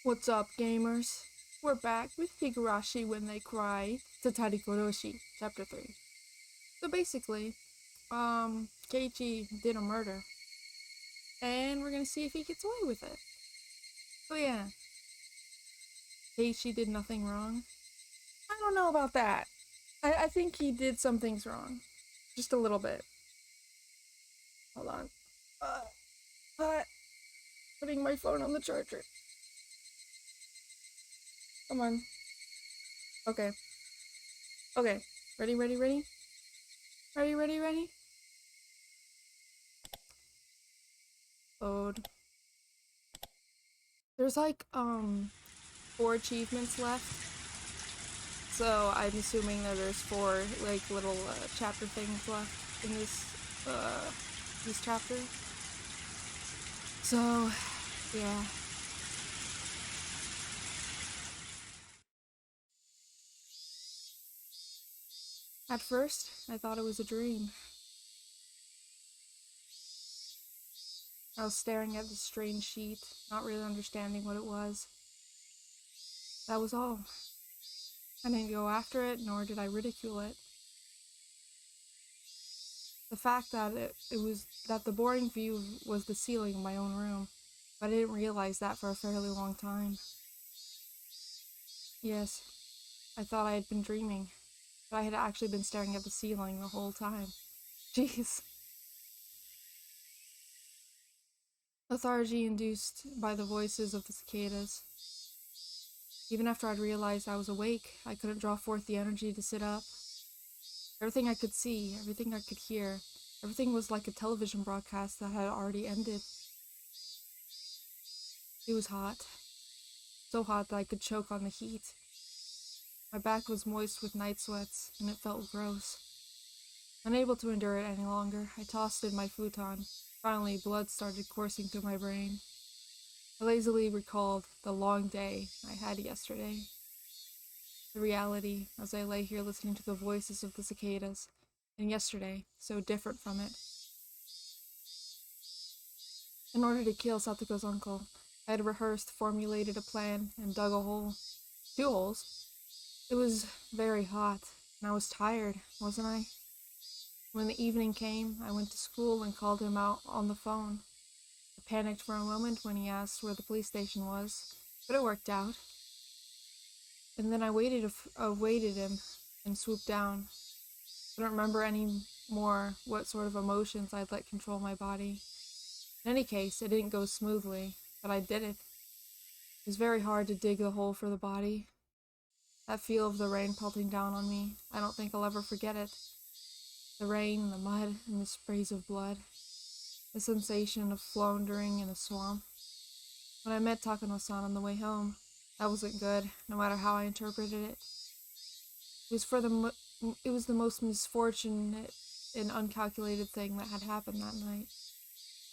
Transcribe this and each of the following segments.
What's up, gamers? We're back with Higurashi When They Cry, Tatarigoroshi, Chapter 3. So basically, Keiichi did a murder, and we're gonna see if he gets away with it. So yeah, Keiichi did nothing wrong. I don't know about that. I think he did some things wrong. Just a little bit. Hold on. Uh, putting my phone on the charger. Come on. Okay. Okay. Ready, ready, ready? Ready, ready, ready? Load. There's like, 4 achievements left. So I'm assuming that there's 4 like little chapter things left in this chapter. So yeah. At first, I thought it was a dream. I was staring at this strange sheet, not really understanding what it was. That was all. I didn't go after it, nor did I ridicule it. The fact that the boring view was the ceiling of my own room, but I didn't realize that for a fairly long time. Yes, I thought I had been dreaming, but I had actually been staring at the ceiling the whole time. Jeez. Lethargy induced by the voices of the cicadas. Even after I'd realized I was awake, I couldn't draw forth the energy to sit up. Everything I could see, everything I could hear, everything was like a television broadcast that had already ended. It was hot. So hot that I could choke on the heat. My back was moist with night sweats, and it felt gross. Unable to endure it any longer, I tossed in my futon. Finally, blood started coursing through my brain. I lazily recalled the long day I had yesterday. The reality, as I lay here listening to the voices of the cicadas, and yesterday, so different from it. In order to kill Satoko's uncle, I had rehearsed, formulated a plan, and dug a hole. 2 holes. It was very hot, and I was tired, wasn't I? When the evening came, I went to school and called him out on the phone. I panicked for a moment when he asked where the police station was, but it worked out. And then I awaited him and swooped down. I don't remember any more what sort of emotions I'd let control my body. In any case, it didn't go smoothly, but I did it. It was very hard to dig the hole for the body. That feel of the rain pelting down on me, I don't think I'll ever forget it. The rain, the mud, and the sprays of blood. The sensation of floundering in a swamp. When I met Takano-san on the way home, that wasn't good, no matter how I interpreted it. It was the most misfortunate and uncalculated thing that had happened that night.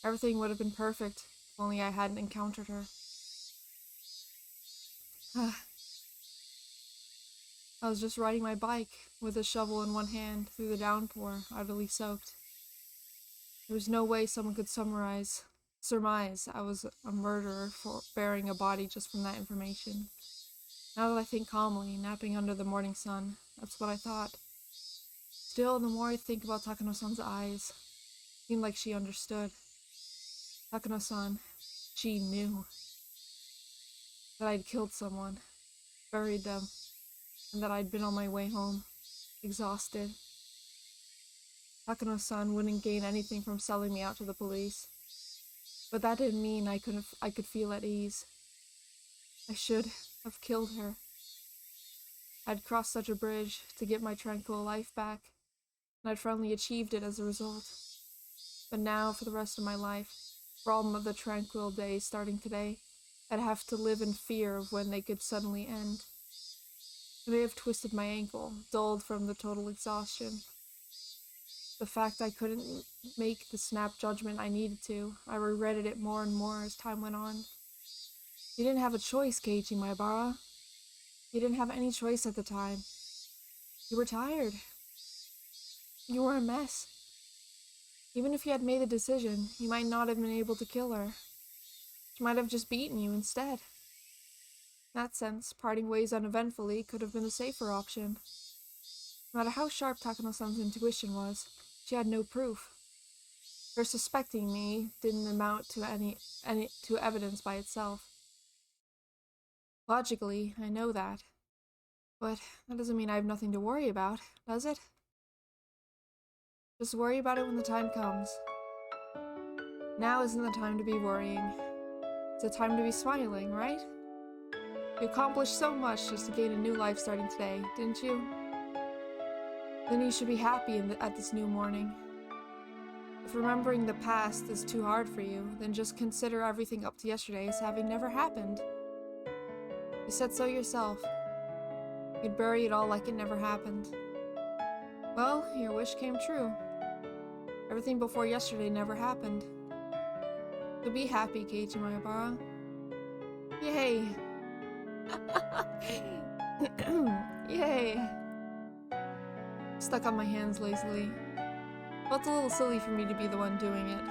Everything would have been perfect if only I hadn't encountered her. I was just riding my bike with a shovel in one hand through the downpour, utterly soaked. There was no way someone could surmise I was a murderer for burying a body just from that information. Now that I think calmly, napping under the morning sun, that's what I thought. Still, the more I think about Takano-san's eyes, it seemed like she understood. Takano-san, she knew that I'd killed someone, buried them, and that I'd been on my way home, exhausted. Takano-san wouldn't gain anything from selling me out to the police, but that didn't mean I could feel at ease. I should have killed her. I'd crossed such a bridge to get my tranquil life back, and I'd finally achieved it as a result. But now, for the rest of my life, for all of the tranquil days starting today, I'd have to live in fear of when they could suddenly end. I may have twisted my ankle, dulled from the total exhaustion. The fact I couldn't make the snap judgment I needed to, I regretted it more and more as time went on. You didn't have a choice, Keiichi Maebara. You didn't have any choice at the time. You were tired. You were a mess. Even if you had made the decision, you might not have been able to kill her. She might have just beaten you instead. In that sense, parting ways uneventfully could have been the safer option. No matter how sharp Takano-san's intuition was, she had no proof. Her suspecting me didn't amount to any to evidence by itself. Logically, I know that. But that doesn't mean I have nothing to worry about, does it? Just worry about it when the time comes. Now isn't the time to be worrying. It's a time to be smiling, right? You accomplished so much just to gain a new life starting today, didn't you? Then you should be happy at this new morning. If remembering the past is too hard for you, then just consider everything up to yesterday as having never happened. You said so yourself. You'd bury it all like it never happened. Well, your wish came true. Everything before yesterday never happened. So be happy, Keiichi Maebara. Yay! Yay! Stuck on my hands lazily. Felt a little silly for me to be the one doing it.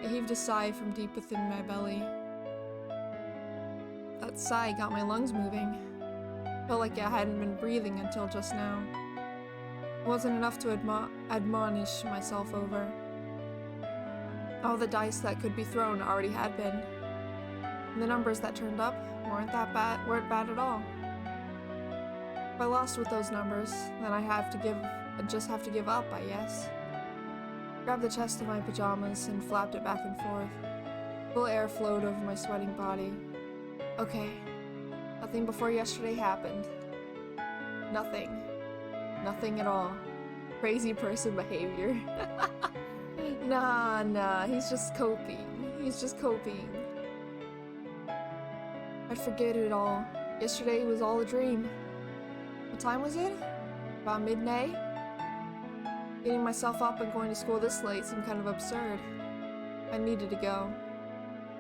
I heaved a sigh from deep within my belly. That sigh got my lungs moving. Felt like I hadn't been breathing until just now. It wasn't enough to admonish myself over. All the dice that could be thrown already had been. And the numbers that turned up weren't bad at all. If I lost with those numbers, then I'd just have to give up, I guess. Grabbed the chest of my pajamas and flapped it back and forth. Cool air flowed over my sweating body. Okay, nothing before yesterday happened. Nothing. Nothing at all. Crazy person behavior. Nah, he's just coping. I'd forget it all. Yesterday was all a dream. What time was it? About midday? Getting myself up and going to school this late seemed kind of absurd. I needed to go.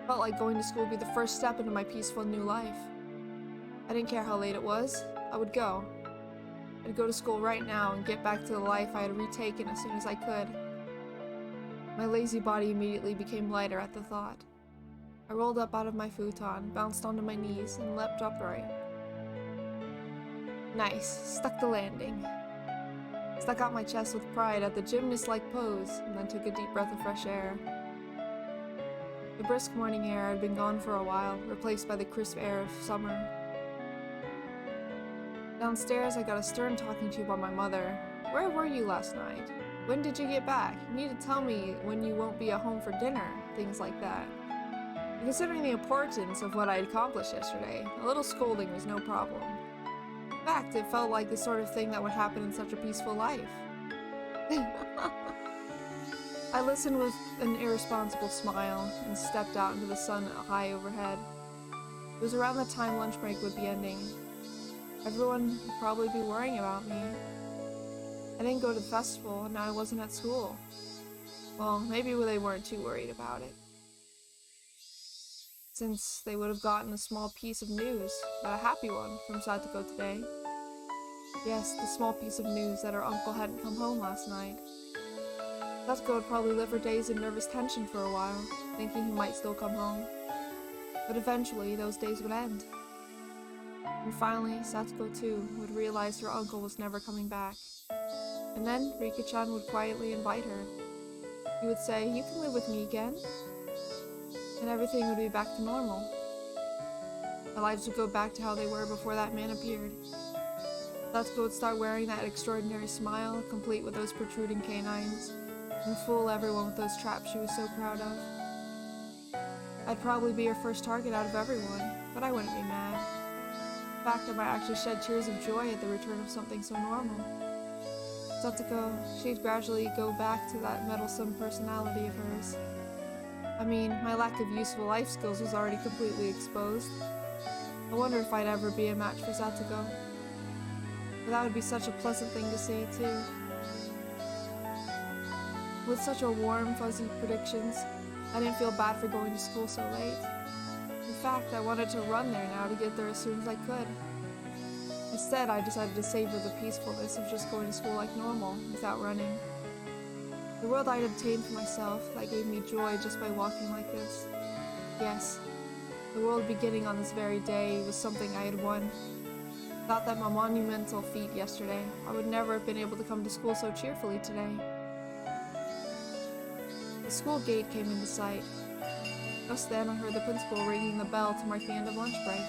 Felt like going to school would be the first step into my peaceful new life. I didn't care how late it was. I would go. I'd go to school right now and get back to the life I had retaken as soon as I could. My lazy body immediately became lighter at the thought. I rolled up out of my futon, bounced onto my knees, and leapt upright. Nice, stuck the landing. Stuck out my chest with pride at the gymnast-like pose, and then took a deep breath of fresh air. The brisk morning air had been gone for a while, replaced by the crisp air of summer. Downstairs, I got a stern talking to by my mother. Where were you last night? When did you get back? You need to tell me when you won't be at home for dinner, things like that. And considering the importance of what I had accomplished yesterday, a little scolding was no problem. In fact, it felt like the sort of thing that would happen in such a peaceful life. I listened with an irresponsible smile and stepped out into the sun high overhead. It was around the time lunch break would be ending. Everyone would probably be worrying about me. I didn't go to the festival, and now I wasn't at school. Well, maybe they weren't too worried about it, since they would have gotten a small piece of news, but a happy one, from Satoko today. Yes, the small piece of news that her uncle hadn't come home last night. Satoko would probably live her days in nervous tension for a while, thinking he might still come home. But eventually, those days would end. And finally, Satoko too would realize her uncle was never coming back. And then Rika-chan would quietly invite her. He would say, "You can live with me again." And everything would be back to normal. Our lives would go back to how they were before that man appeared. Satoko would start wearing that extraordinary smile, complete with those protruding canines, and fool everyone with those traps she was so proud of. I'd probably be her first target out of everyone, but I wouldn't be mad. In fact, I might actually shed tears of joy at the return of something so normal. Satoko, she'd gradually go back to that meddlesome personality of hers. I mean, my lack of useful life skills was already completely exposed. I wonder if I'd ever be a match for Satoko. But that would be such a pleasant thing to see, too. With such a warm, fuzzy predictions, I didn't feel bad for going to school so late. In fact, I wanted to run there now to get there as soon as I could. Instead, I decided to savor the peacefulness of just going to school like normal, without running. The world I'd obtained for myself that gave me joy just by walking like this. Yes, The world beginning on this very day was something I had won. Without that monumental feat yesterday, I would never have been able to come to school so cheerfully today. The school gate came into sight. Just then I heard the principal ringing the bell to mark the end of lunch break.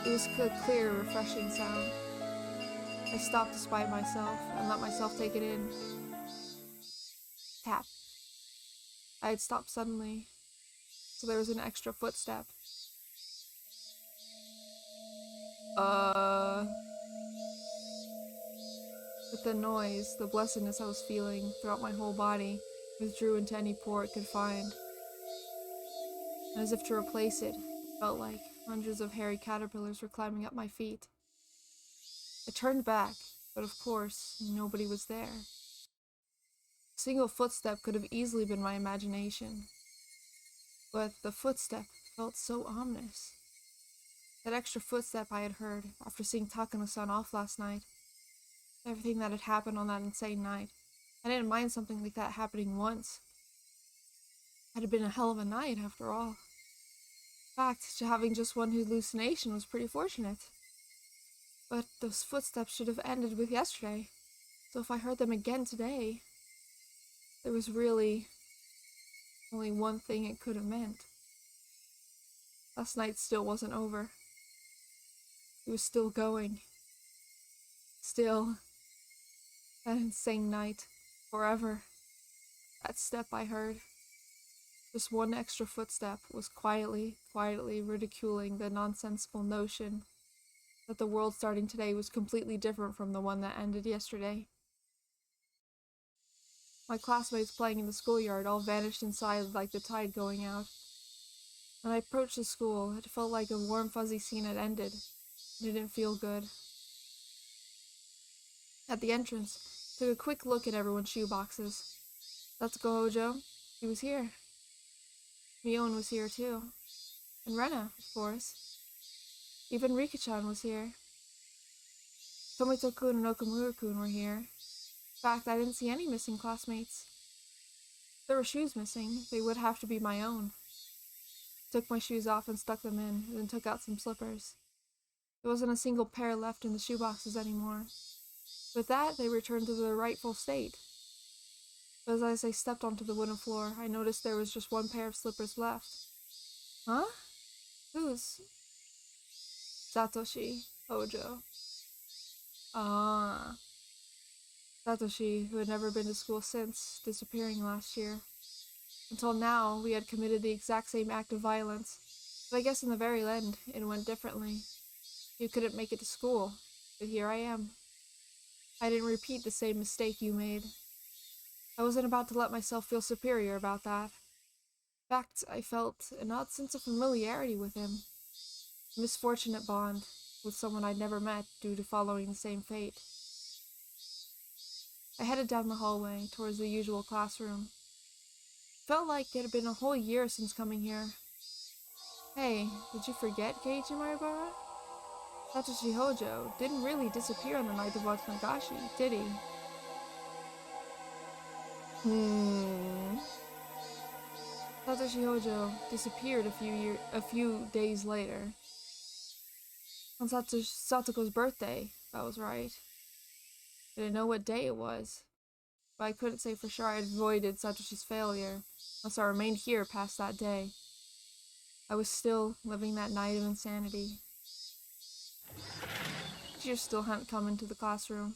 It was a clear, refreshing sound. I stopped despite myself and let myself take it in. Tap. I had stopped suddenly, so there was an extra footstep. With the noise, the blessedness I was feeling throughout my whole body withdrew into any pore it could find. And as if to replace it, it felt like hundreds of hairy caterpillars were climbing up my feet. I turned back, but of course, nobody was there. A single footstep could have easily been my imagination, but the footstep felt so ominous. That extra footstep I had heard after seeing Takano-san off last night. Everything that had happened on that insane night. I didn't mind something like that happening once. It had been a hell of a night, after all. In fact, having just one hallucination was pretty fortunate. But those footsteps should have ended with yesterday, so if I heard them again today, there was really only one thing it could have meant. Last night still wasn't over. It was still going. Still, that insane night, forever. That step I heard, just one extra footstep, was quietly ridiculing the nonsensical notion that the world starting today was completely different from the one that ended yesterday. My classmates playing in the schoolyard all vanished inside like the tide going out. When I approached the school, it felt like a warm fuzzy scene had ended, and it didn't feel good. At the entrance, I took a quick look at everyone's shoeboxes. Tatsuko Hojo, he was here. Mion was here too. And Rena, of course. Even Rika-chan was here. Tomito-kun and Okamura-kun were here. In fact, I didn't see any missing classmates. If there were shoes missing, they would have to be my own. I took my shoes off and stuck them in, and then took out some slippers. There wasn't a single pair left in the shoeboxes anymore. With that, they returned to their rightful state. But as I stepped onto the wooden floor, I noticed there was just one pair of slippers left. Huh? Whose? Satoshi Hojo. Ah. Satoshi, who had never been to school since disappearing last year. Until now, we had committed the exact same act of violence, but I guess in the very end, it went differently. You couldn't make it to school, but here I am. I didn't repeat the same mistake you made. I wasn't about to let myself feel superior about that. In fact, I felt an odd sense of familiarity with him. A misfortunate bond with someone I'd never met due to following the same fate. I headed down the hallway towards the usual classroom. It felt like it had been a whole year since coming here. Hey, did you forget Keiichi Maribara? Satoshi Hojo didn't really disappear on the night of Watsunagashi, did he? Satoshi Hojo disappeared a few days later. On Satoko's birthday, that was right. I didn't know what day it was, but I couldn't say for sure I had avoided Satoshi's failure, unless I remained here past that day. I was still living that night of insanity. Teachers still hadn't come into the classroom.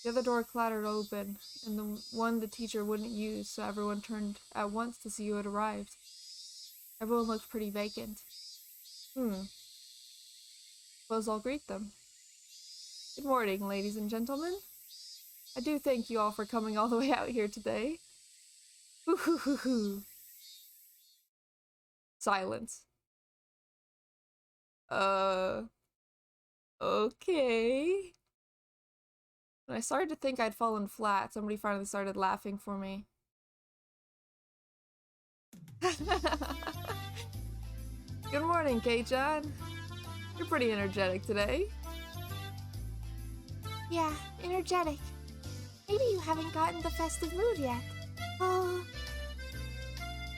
The other door clattered open, and the one the teacher wouldn't use, so everyone turned at once to see who had arrived. Everyone looked pretty vacant. Suppose I'll greet them. Good morning, ladies and gentlemen. I do thank you all for coming all the way out here today. Hoo. Silence. Okay. When I started to think I'd fallen flat, somebody finally started laughing for me. Good morning, Kei-chan. You're pretty energetic today. Yeah, energetic. Maybe you haven't gotten the festive mood yet. Oh.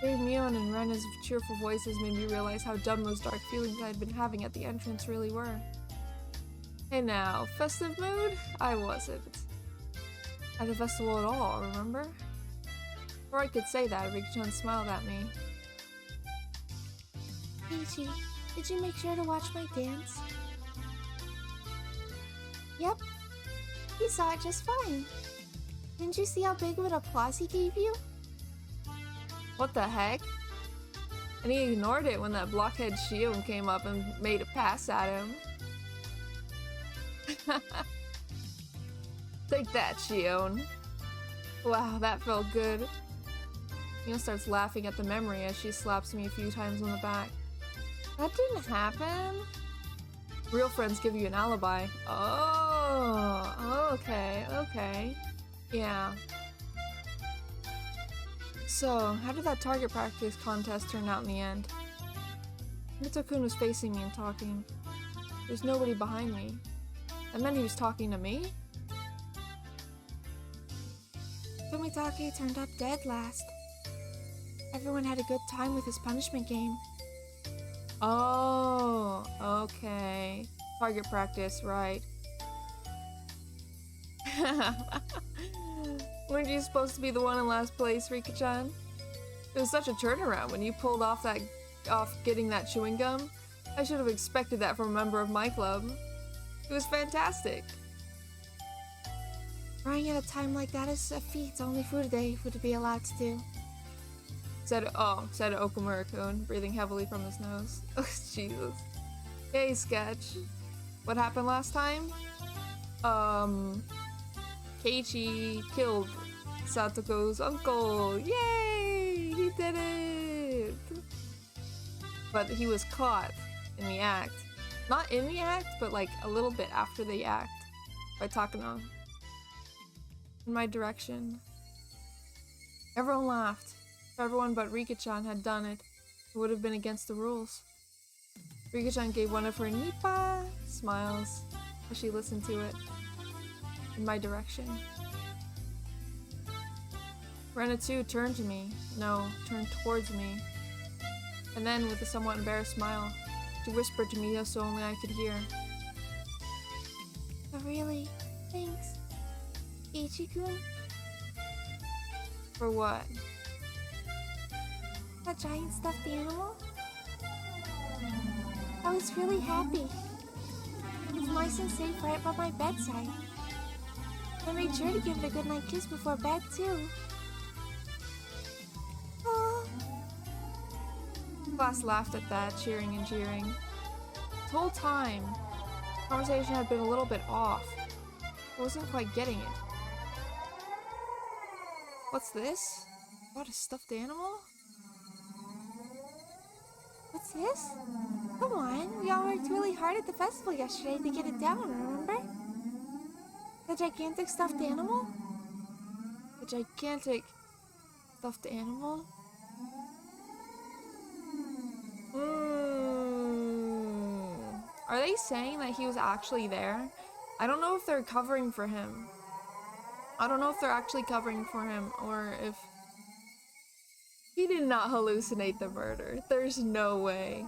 Dave Mion and Rena's cheerful voices made me realize how dumb those dark feelings I had been having at the entrance really were. Hey now, festive mood? I wasn't at the festival at all, remember? Or I could say that, Rikichan smiled at me. Ichi, did you make sure to watch my dance? Yep, he saw it just fine. Didn't you see how big of an applause he gave you? What the heck? And he ignored it when that blockhead Shion came up and made a pass at him. Take that, Shion. Wow, that felt good. Mio starts laughing at the memory as she slaps me a few times on the back. That didn't happen. Real friends give you an alibi. Oh, okay. Yeah. So, how did that target practice contest turn out in the end? Mito-kun was facing me and talking. There's nobody behind me. That meant he was talking to me? Fumitake turned up dead last. Everyone had a good time with his punishment game. Oh, okay. Target practice, right. Weren't you supposed to be the one in last place, Rika-chan? It was such a turnaround when you pulled off getting that chewing gum. I should have expected that from a member of my club. It was fantastic. Running at a time like that is a feat only Furude would be allowed to do. Said Okumura-kun, breathing heavily from his nose. Oh, Jesus. Hey, Sketch. What happened last time? Keiichi killed Satoko's uncle. Yay! He did it! But he was caught in the act. Not in the act, but like a little bit after the act. By Takano. In my direction. Everyone laughed. If everyone but Rika-chan had done it, it would have been against the rules. Rika-chan gave one of her Nipa smiles as she listened to it. In my direction. Rena too turned turned towards me. And then, with a somewhat embarrassed smile, she whispered to me so only I could hear. Oh really? Thanks. Ichi-kun? For what? That giant stuffed animal? I was really happy. It's nice and safe right by my bedside. I made sure to give it a goodnight kiss before bed, too. Oh. Class laughed at that, cheering and jeering. The whole time, the conversation had been a little bit off. I wasn't quite getting it. What's this? What, a stuffed animal? What's this? Come on, we all worked really hard at the festival yesterday to get it down, remember? The gigantic stuffed animal? A gigantic stuffed animal? Are they saying that he was actually there? I don't know if they're covering for him. I don't know if they're actually covering for him or if he did not hallucinate the murder. There's no way.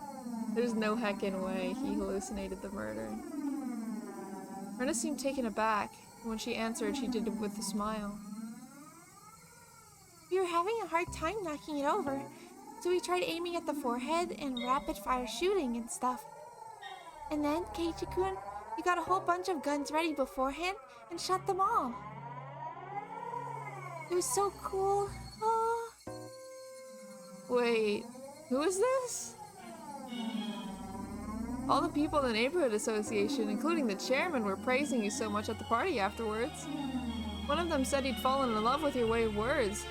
There's no heckin' way he hallucinated the murder. Rena seemed taken aback. When she answered, she did it with a smile. We were having a hard time knocking it over, so we tried aiming at the forehead and rapid-fire shooting and stuff. And then, Keiichi-kun, we got a whole bunch of guns ready beforehand and shot them all. It was so cool. Oh. Wait, who is this? All the people in the neighborhood association, including the chairman, were praising you so much at the party afterwards. One of them said he'd fallen in love with your way of words.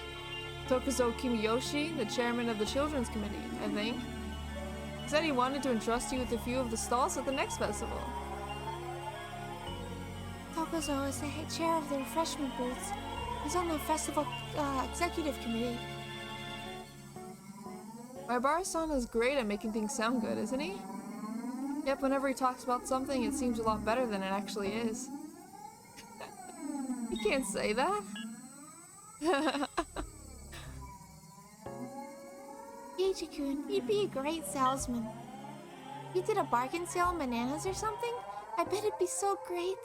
Tokuzo Kimiyoshi, the chairman of the children's committee, I think. He said he wanted to entrust you with a few of the stalls at the next festival. Tokuzo is the head chair of the refreshment booths. He's on the festival executive committee. Maibara-san is great at making things sound good, isn't he? Yep, whenever he talks about something, it seems a lot better than it actually is. You can't say that. Keiichi-kun, you'd be a great salesman. If you did a bargain sale on bananas or something, I bet it'd be so great.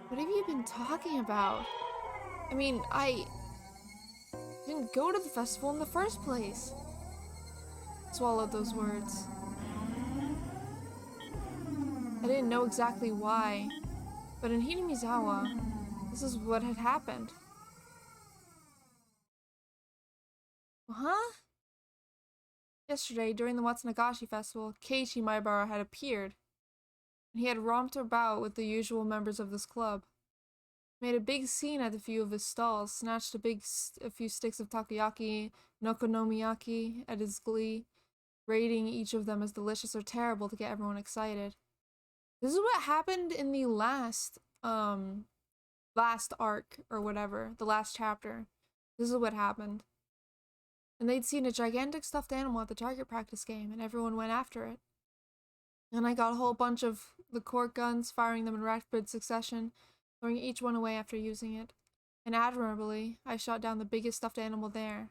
What have you been talking about? I mean, I didn't go to the festival in the first place. Swallowed those words. I didn't know exactly why, but in Hinamizawa, this is what had happened. Huh? Yesterday, during the Watsunagashi festival, Keiichi Maibara had appeared, and he had romped about with the usual members of this club. He made a big scene at a few of his stalls, snatched a few sticks of takoyaki, nokonomiyaki at his glee, rating each of them as delicious or terrible to get everyone excited. This is what happened in the last arc, or whatever, the last chapter. This is what happened. And they'd seen a gigantic stuffed animal at the target practice game, and everyone went after it. And I got a whole bunch of the cork guns, firing them in rapid succession, throwing each one away after using it. And admirably, I shot down the biggest stuffed animal there.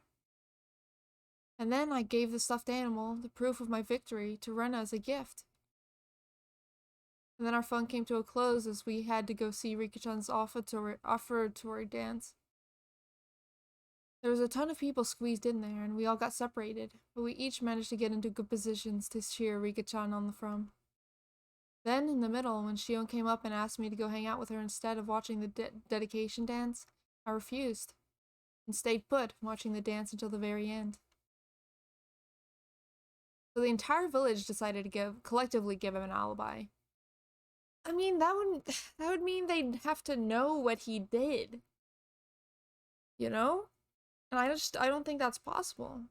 And then I gave the stuffed animal the proof of my victory to Rena as a gift. And then our fun came to a close as we had to go see Rika-chan's offertory dance. There was a ton of people squeezed in there, and we all got separated, but we each managed to get into good positions to cheer Rika-chan on from. Then, in the middle, when Shion came up and asked me to go hang out with her instead of watching the dedication dance, I refused, and stayed put, watching the dance until the very end. So the entire village decided to collectively give him an alibi. I mean, that would mean they'd have to know what he did. You know? And I don't think that's possible.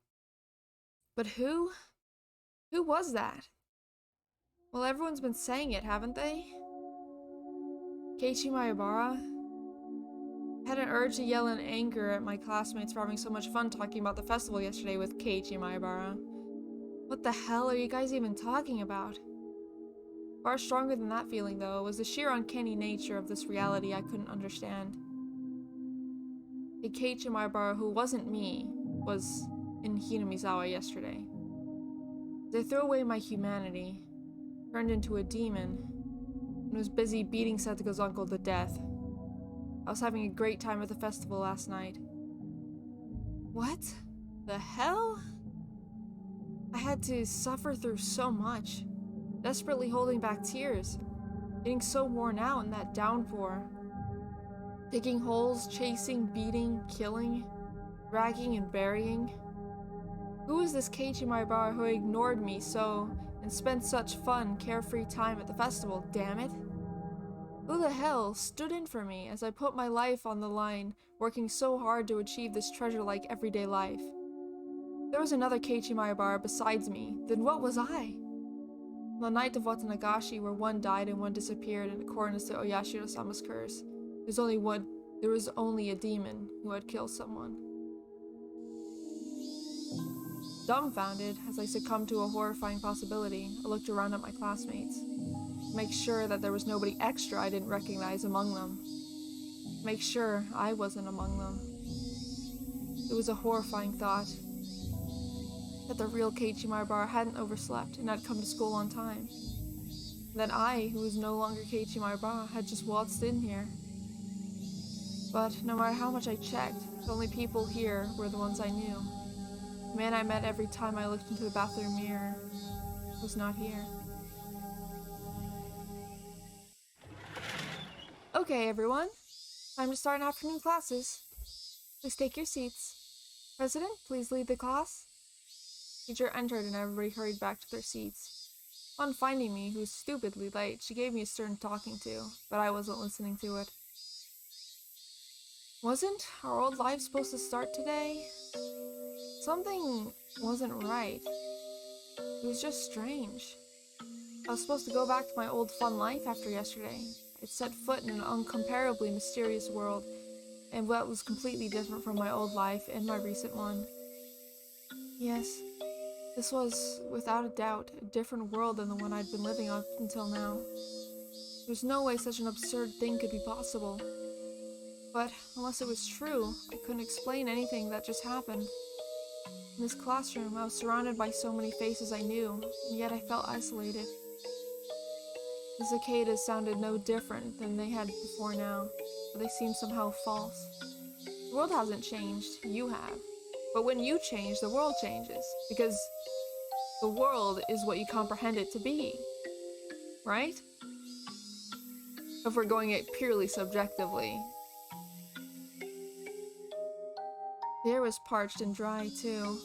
But who? Who was that? Well, everyone's been saying it, haven't they? Keiichi Maibara? I had an urge to yell in anger at my classmates for having so much fun talking about the festival yesterday with Keiichi Maibara. What the hell are you guys even talking about? Far stronger than that feeling, though, was the sheer uncanny nature of this reality I couldn't understand. A Keiichi Maibara who wasn't me was in Hinamizawa yesterday. As I threw away my humanity, turned into a demon, and was busy beating Satoko's uncle to death. I was having a great time at the festival last night. What the hell? I had to suffer through so much, desperately holding back tears, getting so worn out in that downpour. Digging holes, chasing, beating, killing, dragging and burying. Who was this Keiichi Maibara who ignored me so and spent such fun, carefree time at the festival, damn it? Who the hell stood in for me as I put my life on the line, working so hard to achieve this treasure-like everyday life? If there was another Keiichi Maibara besides me, then what was I? On the night of Watsunagashi, where one died and one disappeared in accordance to Oyashiro-sama's curse, there was only a demon who had killed someone. Dumbfounded, as I succumbed to a horrifying possibility, I looked around at my classmates, to make sure that there was nobody extra I didn't recognize among them. To make sure I wasn't among them. It was a horrifying thought, that the real Keiichi Maibara hadn't overslept and had come to school on time. That I, who was no longer Keiichi Maibara, had just waltzed in here. But no matter how much I checked, the only people here were the ones I knew. The man I met every time I looked into the bathroom mirror was not here. Okay, everyone. Time to start afternoon classes. Please take your seats. President, please lead the class. Teacher entered and everybody hurried back to their seats. On finding me, who was stupidly late, she gave me a stern talking to, but I wasn't listening to it. Wasn't our old life supposed to start today? Something wasn't right. It was just strange. I was supposed to go back to my old fun life after yesterday. I'd set foot in an uncomparably mysterious world, and what was completely different from my old life and my recent one. Yes, this was, without a doubt, a different world than the one I'd been living up until now. There's no way such an absurd thing could be possible. But, unless it was true, I couldn't explain anything that just happened. In this classroom, I was surrounded by so many faces I knew, and yet I felt isolated. The cicadas sounded no different than they had before now, but they seemed somehow false. The world hasn't changed, you have. But when you change, the world changes, because the world is what you comprehend it to be, right? If we're going it purely subjectively. The air was parched and dry, too,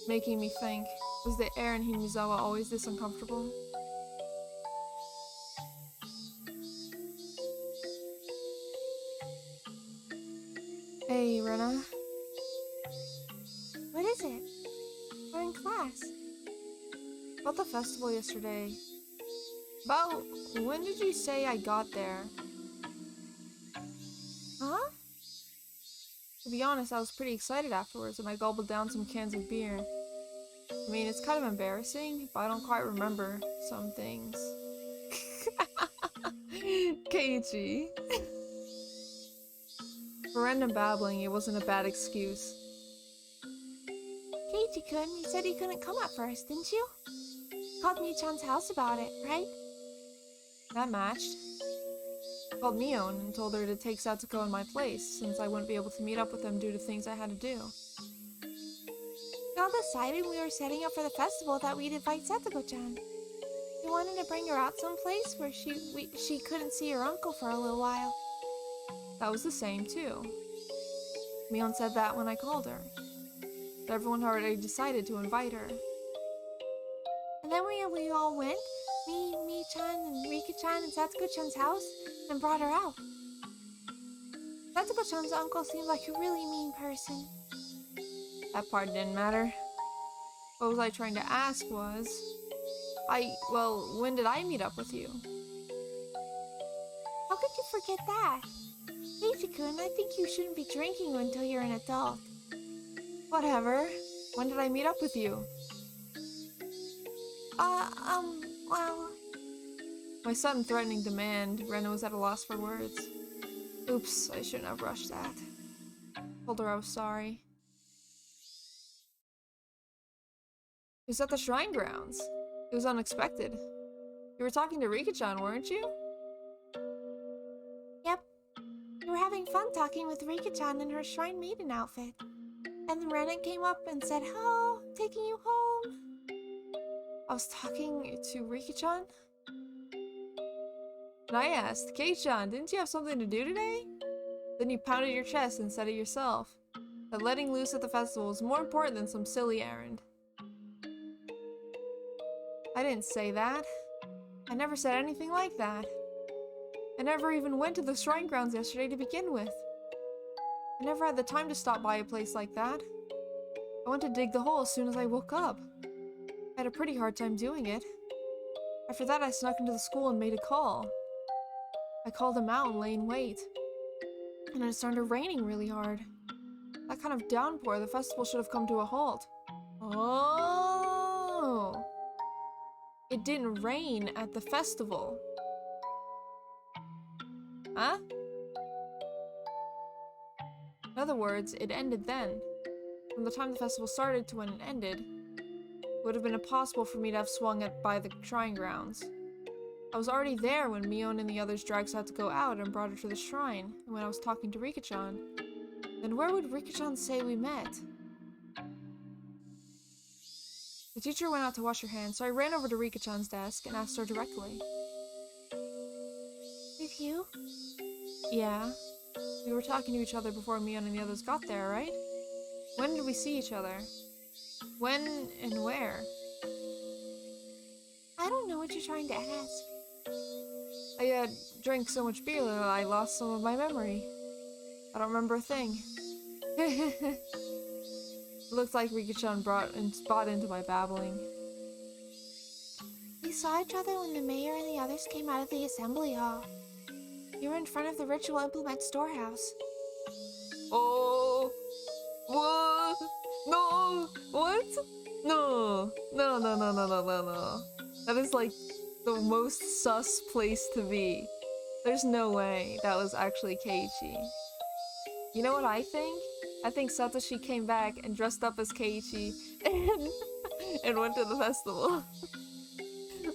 making me think, was the air in Himizawa always this uncomfortable? Hey, Rena. What is it? We're in class. About the festival yesterday. About when did you say I got there? Huh? To be honest, I was pretty excited afterwards and I gobbled down some cans of beer. I mean, it's kind of embarrassing, but I don't quite remember some things. Keiichi. For random babbling, it wasn't a bad excuse. Keiichi-kun, you said you couldn't come at first, didn't you? Called Mii-chan's house about it, right? That matched. I called Mion and told her to take Satsuko in my place, since I wouldn't be able to meet up with them due to things I had to do. We all decided we were setting up for the festival that we'd invite Satsuko-chan. We wanted to bring her out someplace where she couldn't see her uncle for a little while. That was the same, too. Mion said that when I called her. But everyone had already decided to invite her. And then we all went, me-chan, and Rika-chan, and Satsuko-chan's house, and brought her out. Satsuko-chan's uncle seemed like a really mean person. That part didn't matter. What was I trying to ask was... well, when did I meet up with you? How could you forget that? Keiichi-kun, I think you shouldn't be drinking until you're an adult. Whatever. When did I meet up with you? Well... My sudden threatening demand, Rena was at a loss for words. Oops, I shouldn't have rushed that. Told her I was sorry. It was at the shrine grounds. It was unexpected. You were talking to Rika-chan, weren't you? Yep. We were having fun talking with Rika-chan in her shrine maiden outfit. And then Rena came up and said, "Oh, taking you home." I was talking to Rika-chan? And I asked, "Kei-chan, didn't you have something to do today?" Then you pounded your chest and said it yourself. That letting loose at the festival was more important than some silly errand. I didn't say that. I never said anything like that. I never even went to the shrine grounds yesterday to begin with. I never had the time to stop by a place like that. I went to dig the hole as soon as I woke up. I had a pretty hard time doing it. After that, I snuck into the school and made a call. I called him out and lay in wait. And it started raining really hard. That kind of downpour, the festival should have come to a halt. Oh! It didn't rain at the festival. Huh? In other words, it ended then. From the time the festival started to when it ended, it would have been impossible for me to have swung it by the shrine grounds. I was already there when Mion and the others dragged Satsuko out and brought her to the shrine, and when I was talking to Rika-chan. Then where would Rika-chan say we met? The teacher went out to wash her hands, so I ran over to Rika-chan's desk and asked her directly. With you? Yeah. We were talking to each other before Mion and the others got there, right? When did we see each other? When and where? I don't know what you're trying to ask. I drank so much beer that I lost some of my memory. I don't remember a thing. It looked like Rika-chan bought into my babbling. We saw each other when the mayor and the others came out of the assembly hall. You were in front of the ritual implement storehouse. Oh, what? No, what? No. That is like the most sus place to be. There's no way that was actually Keiichi. You know what I think? I think Satoshi came back and dressed up as Keiichi and, and went to the festival.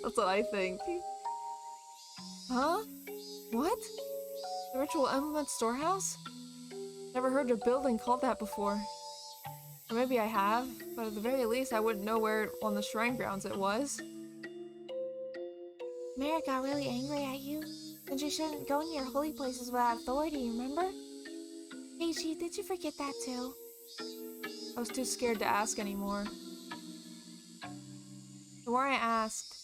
That's what I think. Huh? What? The Ritual Implement Storehouse? Never heard of a building called that before. Or maybe I have, but at the very least I wouldn't know where on the shrine grounds it was. Mary got really angry at you, and you shouldn't go near holy places without authority, remember? Keiichi, did you forget that too? I was too scared to ask anymore. The more I asked,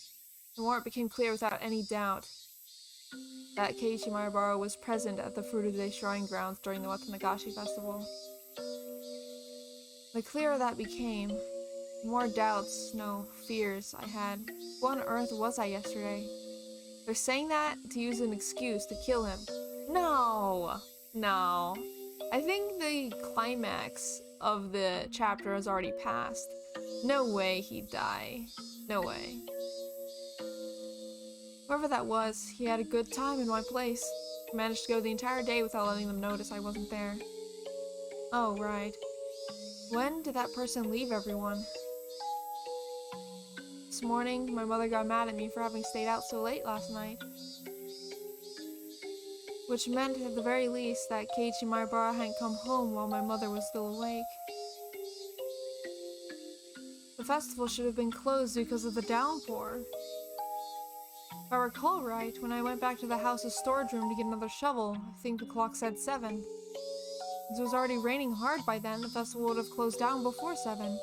the more it became clear without any doubt that Keiichi Maibara was present at the Furude Shrine grounds during the Watanagashi festival. The clearer that became, the more doubts, no, fears I had. What on earth was I yesterday? They're saying that to use an excuse to kill him. No! No. I think the climax of the chapter has already passed. No way he'd die. No way. Whoever that was, he had a good time in my place. I managed to go the entire day without letting them notice I wasn't there. Oh, right. When did that person leave everyone? This morning, my mother got mad at me for having stayed out so late last night. Which meant, at the very least, that Keiichi Maibara hadn't come home while my mother was still awake. The festival should have been closed because of the downpour. If I recall right, when I went back to the house's storage room to get another shovel, I think the clock said 7. Since it was already raining hard by then, the festival would have closed down before 7.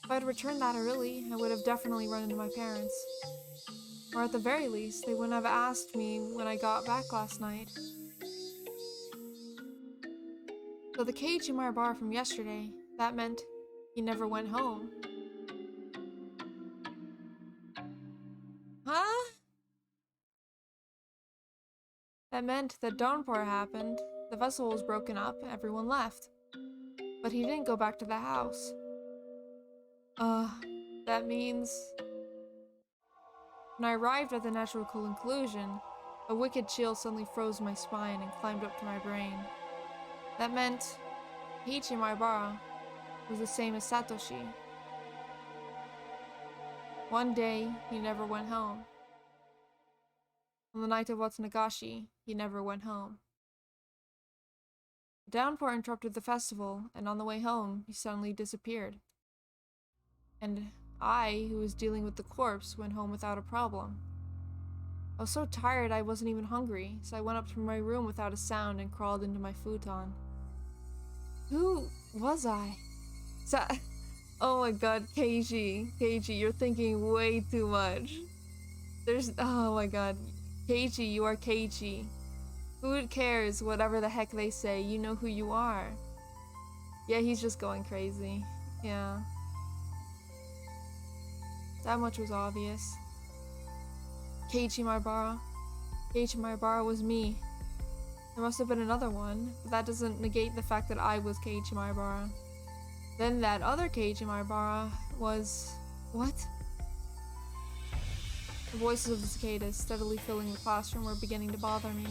If I'd returned that early, I would have definitely run into my parents. Or at the very least, they wouldn't have asked me when I got back last night. So the Keiichi Maibara from yesterday, that meant he never went home. Huh? That meant that downpour happened, the festival was broken up, everyone left. But he didn't go back to the house. That means... When I arrived at the natural conclusion, a wicked chill suddenly froze my spine and climbed up to my brain. That meant Keiichi Maibara was the same as Satoshi. One day, he never went home. On the night of Watanagashi, he never went home. The downpour interrupted the festival, and on the way home, he suddenly disappeared. And I, who was dealing with the corpse, went home without a problem. I was so tired I wasn't even hungry, so I went up to my room without a sound and crawled into my futon. Who was I? Oh my god, Keiichi, you're thinking way too much. Oh my god. Keiichi, you are Keiichi. Who cares whatever the heck they say, you know who you are. Yeah, he's just going crazy. Yeah. That much was obvious. Keiichi Maibara was me. There must have been another one, but that doesn't negate the fact that I was Keiichi Maibara. Then that other Keiichi Maibara was... what? The voices of the cicadas, steadily filling the classroom, were beginning to bother me.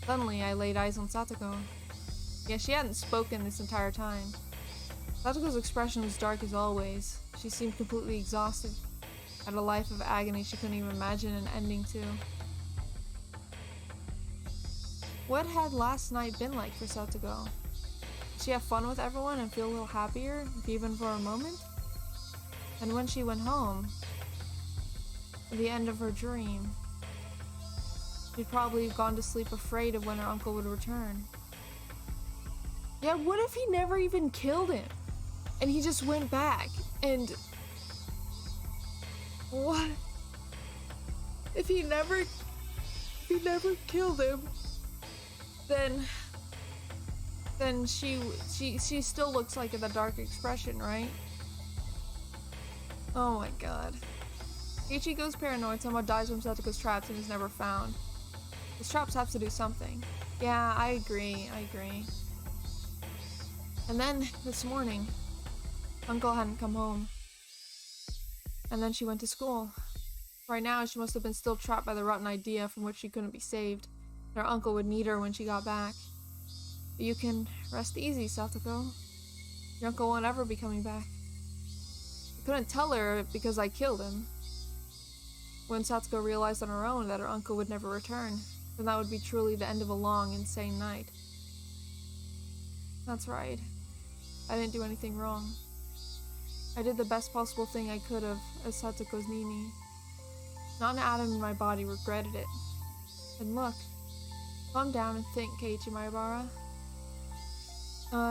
Suddenly, I laid eyes on Satoko. Yeah, she hadn't spoken this entire time. Satoko's expression was dark as always. She seemed completely exhausted. Had a life of agony she couldn't even imagine an ending to. What had last night been like for Satoko? Did she have fun with everyone and feel a little happier, if even for a moment? And when she went home, at the end of her dream, she'd probably have gone to sleep afraid of when her uncle would return. Yeah, what if he never even killed him? And he just went back, and... what? If he never killed him, then she still looks like the dark expression, right? Oh my god. Ichi goes paranoid, someone dies from Satoko's traps and is never found. His traps have to do something. Yeah, I agree. And then, this morning, Uncle hadn't come home. And then she went to school. Right now, she must have been still trapped by the rotten idea from which she couldn't be saved. Her uncle would need her when she got back. But you can rest easy, Satoko. Your uncle won't ever be coming back. I couldn't tell her because I killed him. When Satoko realized on her own that her uncle would never return, then that would be truly the end of a long, insane night. That's right. I didn't do anything wrong. I did the best possible thing I could have as Satoko's Nini. Not an atom in my body regretted it. And look, calm down and think, Keiichi Maibara.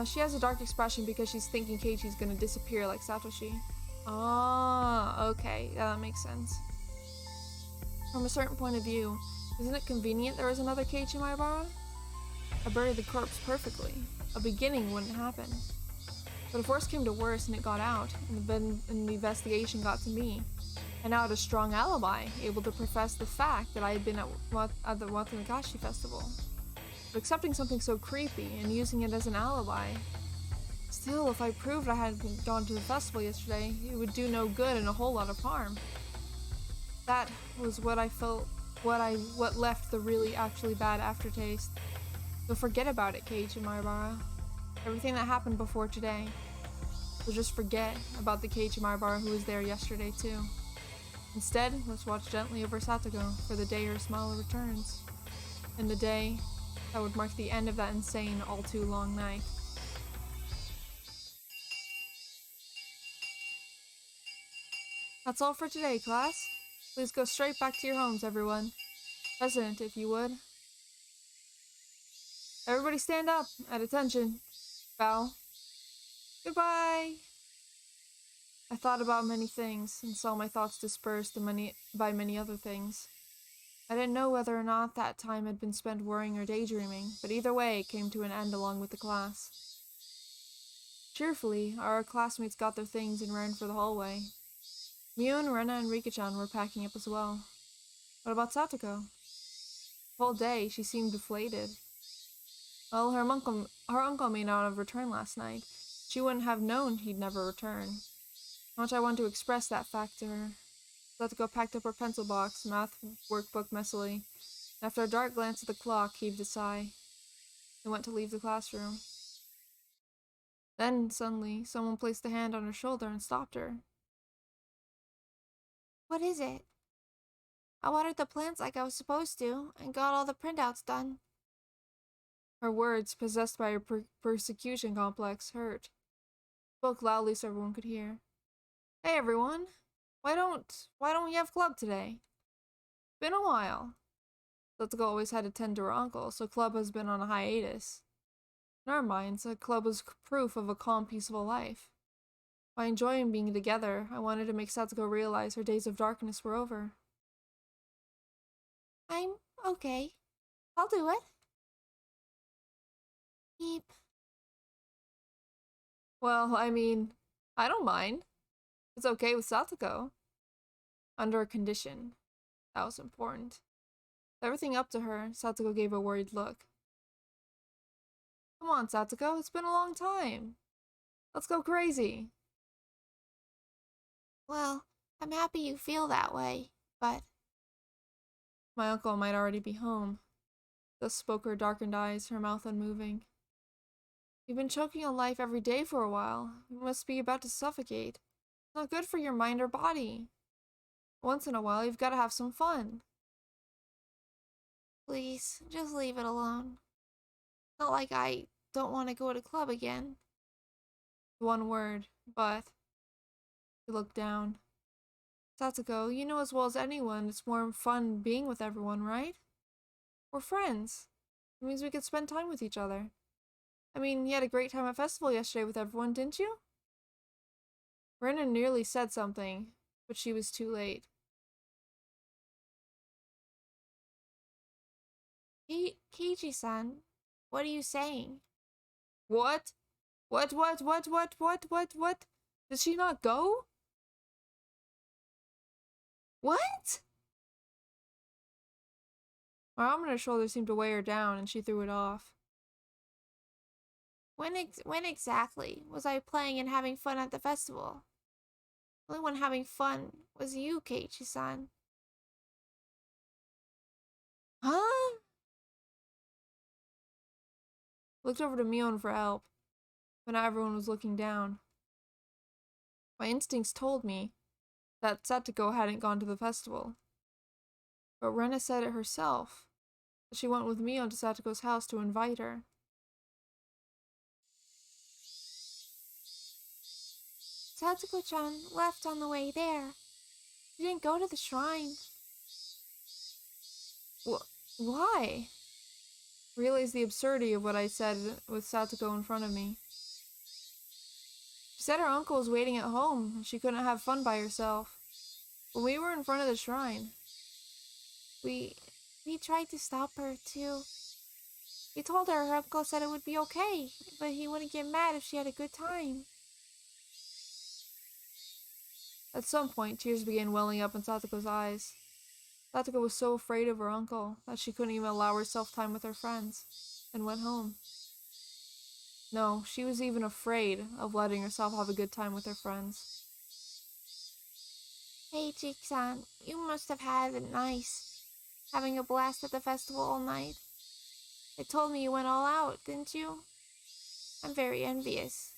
She has a dark expression because she's thinking Keiichi's gonna disappear like Satoshi. Ah, okay, yeah, that makes sense. From a certain point of view, isn't it convenient there is another Keiichi Maibara? I buried the corpse perfectly. A beginning wouldn't happen. But if worse came to worse and it got out, and the investigation got to me, I now had a strong alibi, able to profess the fact that I had been at the Watanagashi festival. But accepting something so creepy and using it as an alibi... Still, if I proved I had gone to the festival yesterday, it would do no good and a whole lot of harm. That was what I felt, what left the really actually bad aftertaste. So forget about it, Keiichi Maibara. Everything that happened before today. So just forget about the Keiichi Maibara who was there yesterday too. Instead, let's watch gently over Satoko for the day her smile returns. And the day that would mark the end of that insane, all too long night. That's all for today, class. Please go straight back to your homes, everyone. President, if you would. Everybody stand up. At attention. Bow. Goodbye. I thought about many things and saw my thoughts dispersed by many other things. I didn't know whether or not that time had been spent worrying or daydreaming, but either way it came to an end along with the class. Cheerfully, our classmates got their things and ran for the hallway. Miyun, Rena, and Rika-chan were packing up as well. What about Satoko? The whole day, she seemed deflated. Well, her uncle may not have returned last night. She wouldn't have known he'd never return. How much I wanted to express that fact to her. Satoko packed up her pencil box, math workbook messily, and after a dark glance at the clock, heaved a sigh, and went to leave the classroom. Then, suddenly, someone placed a hand on her shoulder and stopped her. What is it? I watered the plants like I was supposed to, and got all the printouts done. Her words, possessed by a persecution complex, hurt. Spoke loudly so everyone could hear. Hey everyone! Why don't we have club today? Been a while. Satoko always had to tend to her uncle, so club has been on a hiatus. In our minds, a club was proof of a calm, peaceful life. By enjoying being together, I wanted to make Satoko realize her days of darkness were over. I'm okay. I'll do it. Beep. Well, I mean, I don't mind. It's okay with Satoko. Under a condition. That was important. With everything up to her, Satoko gave a worried look. Come on, Satoko, it's been a long time. Let's go crazy. Well, I'm happy you feel that way, but... My uncle might already be home. Thus spoke her darkened eyes, her mouth unmoving. You've been choking on life every day for a while. You must be about to suffocate. It's not good for your mind or body. Once in a while, you've got to have some fun. Please, just leave it alone. Not like I don't want to go to club again. One word, but... He looked down. Satoko, you know as well as anyone it's more fun being with everyone, right? We're friends. It means we could spend time with each other. I mean, you had a great time at festival yesterday with everyone, didn't you? Brennan nearly said something, but she was too late. Keiichi-san, what are you saying? What? What? Did she not go? What? Her arm on her shoulder seemed to weigh her down, and she threw it off. When exactly was I playing and having fun at the festival? The only one having fun was you, Keiichi-san. Huh? I looked over to Mion for help, but now everyone was looking down. My instincts told me that Satoko hadn't gone to the festival. But Rena said it herself. She went with Mion to Satoko's house to invite her. Satoko-chan left on the way there. She didn't go to the shrine. Why? I realized the absurdity of what I said with Satoko in front of me. She said her uncle was waiting at home and she couldn't have fun by herself. But we were in front of the shrine. We tried to stop her, too. We told her uncle said it would be okay, but he wouldn't get mad if she had a good time. At some point, tears began welling up in Satoko's eyes. Satoko was so afraid of her uncle that she couldn't even allow herself time with her friends, and went home. No, she was even afraid of letting herself have a good time with her friends. Hey, Jake-san, you must have had it nice, having a blast at the festival all night. They told me you went all out, didn't you? I'm very envious.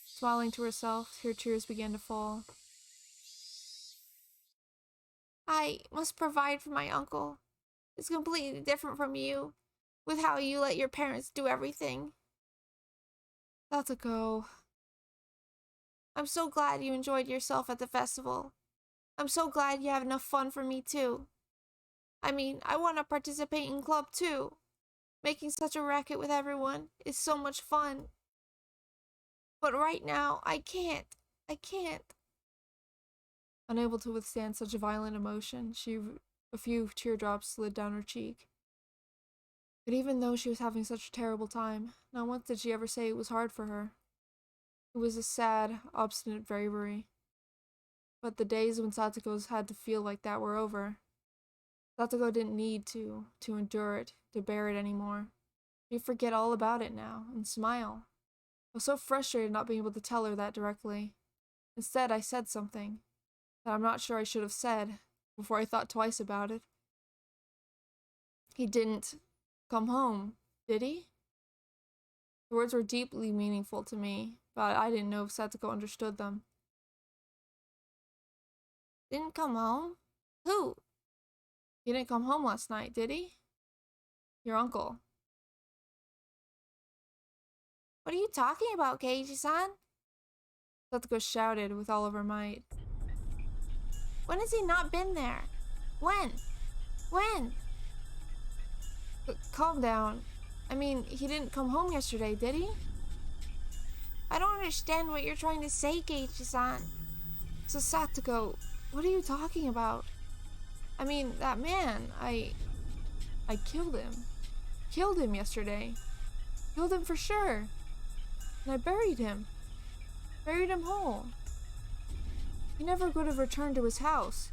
Smiling to herself, her tears began to fall. I must provide for my uncle. It's completely different from you, with how you let your parents do everything. Satoko. I'm so glad you enjoyed yourself at the festival. I'm so glad you have enough fun for me too. I mean, I want to participate in club too. Making such a racket with everyone is so much fun. But right now, I can't. Unable to withstand such a violent emotion, a few teardrops slid down her cheek. But even though she was having such a terrible time, not once did she ever say it was hard for her. It was a sad, obstinate bravery. But the days when Satoko's had to feel like that were over. Satoko didn't need to endure it, to bear it anymore. She'd forget all about it now, and smile. I was so frustrated not being able to tell her that directly. Instead, I said something that I'm not sure I should have said before I thought twice about it. He didn't come home, did he? The words were deeply meaningful to me, but I didn't know if Satoko understood them. Didn't come home? Who? He didn't come home last night, did he? Your uncle. What are you talking about, Keiji-san? Satoko shouted with all of her might. When has he not been there? When? Calm down. I mean, he didn't come home yesterday, did he? I don't understand what you're trying to say, Keiji-san. So Satoko, what are you talking about? I mean, that man, I killed him. Killed him yesterday. Killed him for sure. And I buried him. Buried him whole. He never would have returned to his house.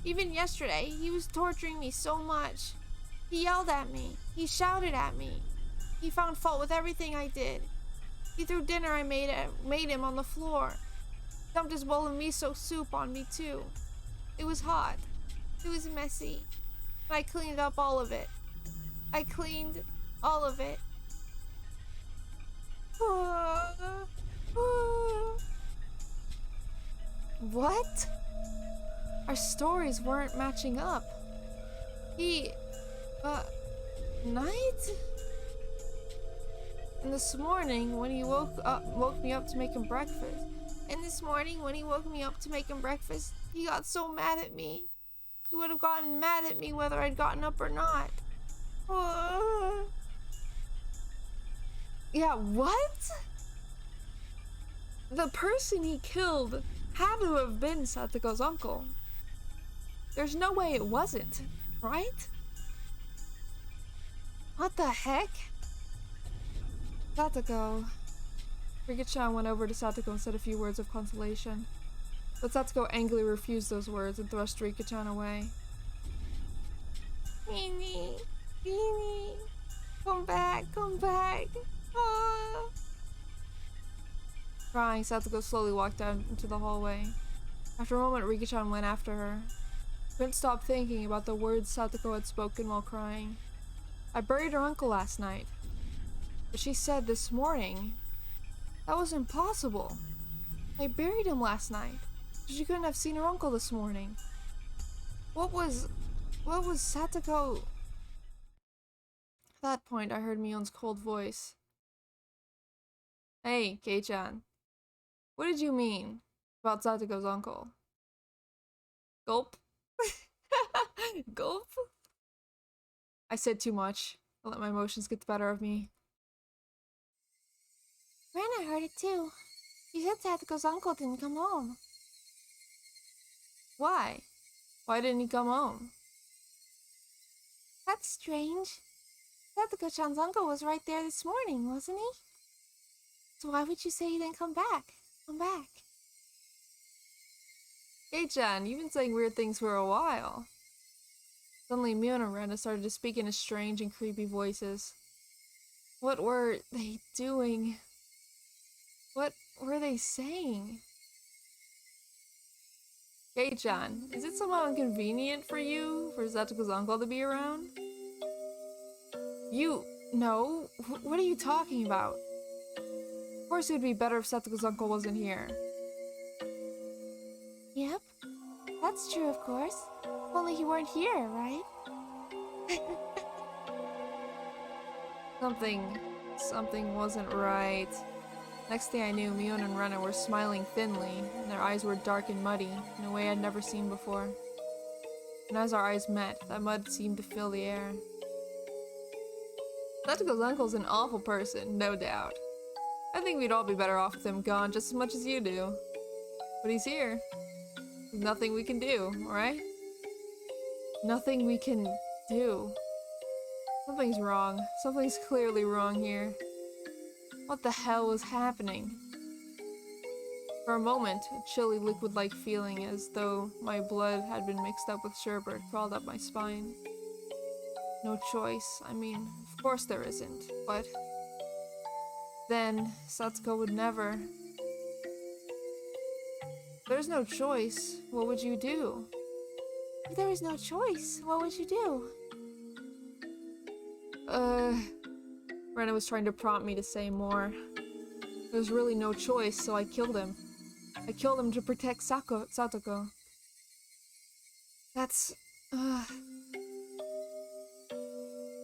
Even yesterday, he was torturing me so much. He yelled at me. He shouted at me. He found fault with everything I did. He threw dinner I made him on the floor. Dumped his bowl of miso soup on me too. It was hot. It was messy. But I cleaned up all of it. I cleaned all of it. What? Our stories weren't matching up. Night? And this morning, when he woke me up to make him breakfast. And this morning, when he woke me up to make him breakfast, he got so mad at me. He would have gotten mad at me whether I'd gotten up or not. Yeah, what? The person he killed had to have been Satoko's uncle. There's no way it wasn't, right? What the heck? Satoko. Rika-chan went over to Satoko and said a few words of consolation. But Satoko angrily refused those words and thrust Rika-chan away. Beanie, come back. Ah. Crying, Satoko slowly walked down into the hallway. After a moment, Rika-chan went after her. Couldn't stop thinking about the words Satoko had spoken while crying. I buried her uncle last night. But she said this morning that was impossible. I buried him last night. She couldn't have seen her uncle this morning. What was Satoko? At that point, I heard Mion's cold voice. Hey, Kei-chan. What did you mean about Satoko's uncle? Gulp. Gulp? I said too much. I let my emotions get the better of me. Rena heard it too. She said Satoko's uncle didn't come home. Why? Why didn't he come home? That's strange. Satoko-chan's uncle was right there this morning, wasn't he? So why would you say he didn't come back? Come back. Kei-chan, you've been saying weird things for a while. Suddenly, Mion and Rena started to speak in strange and creepy voices. What were they doing? What were they saying? Kei-chan, is it somehow inconvenient for you for Satoko's uncle to be around? No. What are you talking about? Of course it would be better if Satoko's uncle wasn't here. Yep, that's true, of course. If only he weren't here, right? Something wasn't right. Next thing I knew, Mion and Rena were smiling thinly, and their eyes were dark and muddy, in a way I'd never seen before. And as our eyes met, that mud seemed to fill the air. Satoko's uncle's an awful person, no doubt. I think we'd all be better off with him gone just as much as you do. But he's here. There's nothing we can do, alright? Nothing we can do. Something's wrong. Something's clearly wrong here. What the hell was happening? For a moment, a chilly liquid-like feeling as though my blood had been mixed up with sherbet crawled up my spine. No choice. I mean, of course there isn't, but... Then, Satsuko would never... If there's no choice, what would you do? If there was no choice, what would you do? Rena was trying to prompt me to say more. There was really no choice, so I killed him. I killed him to protect Satoko. That's...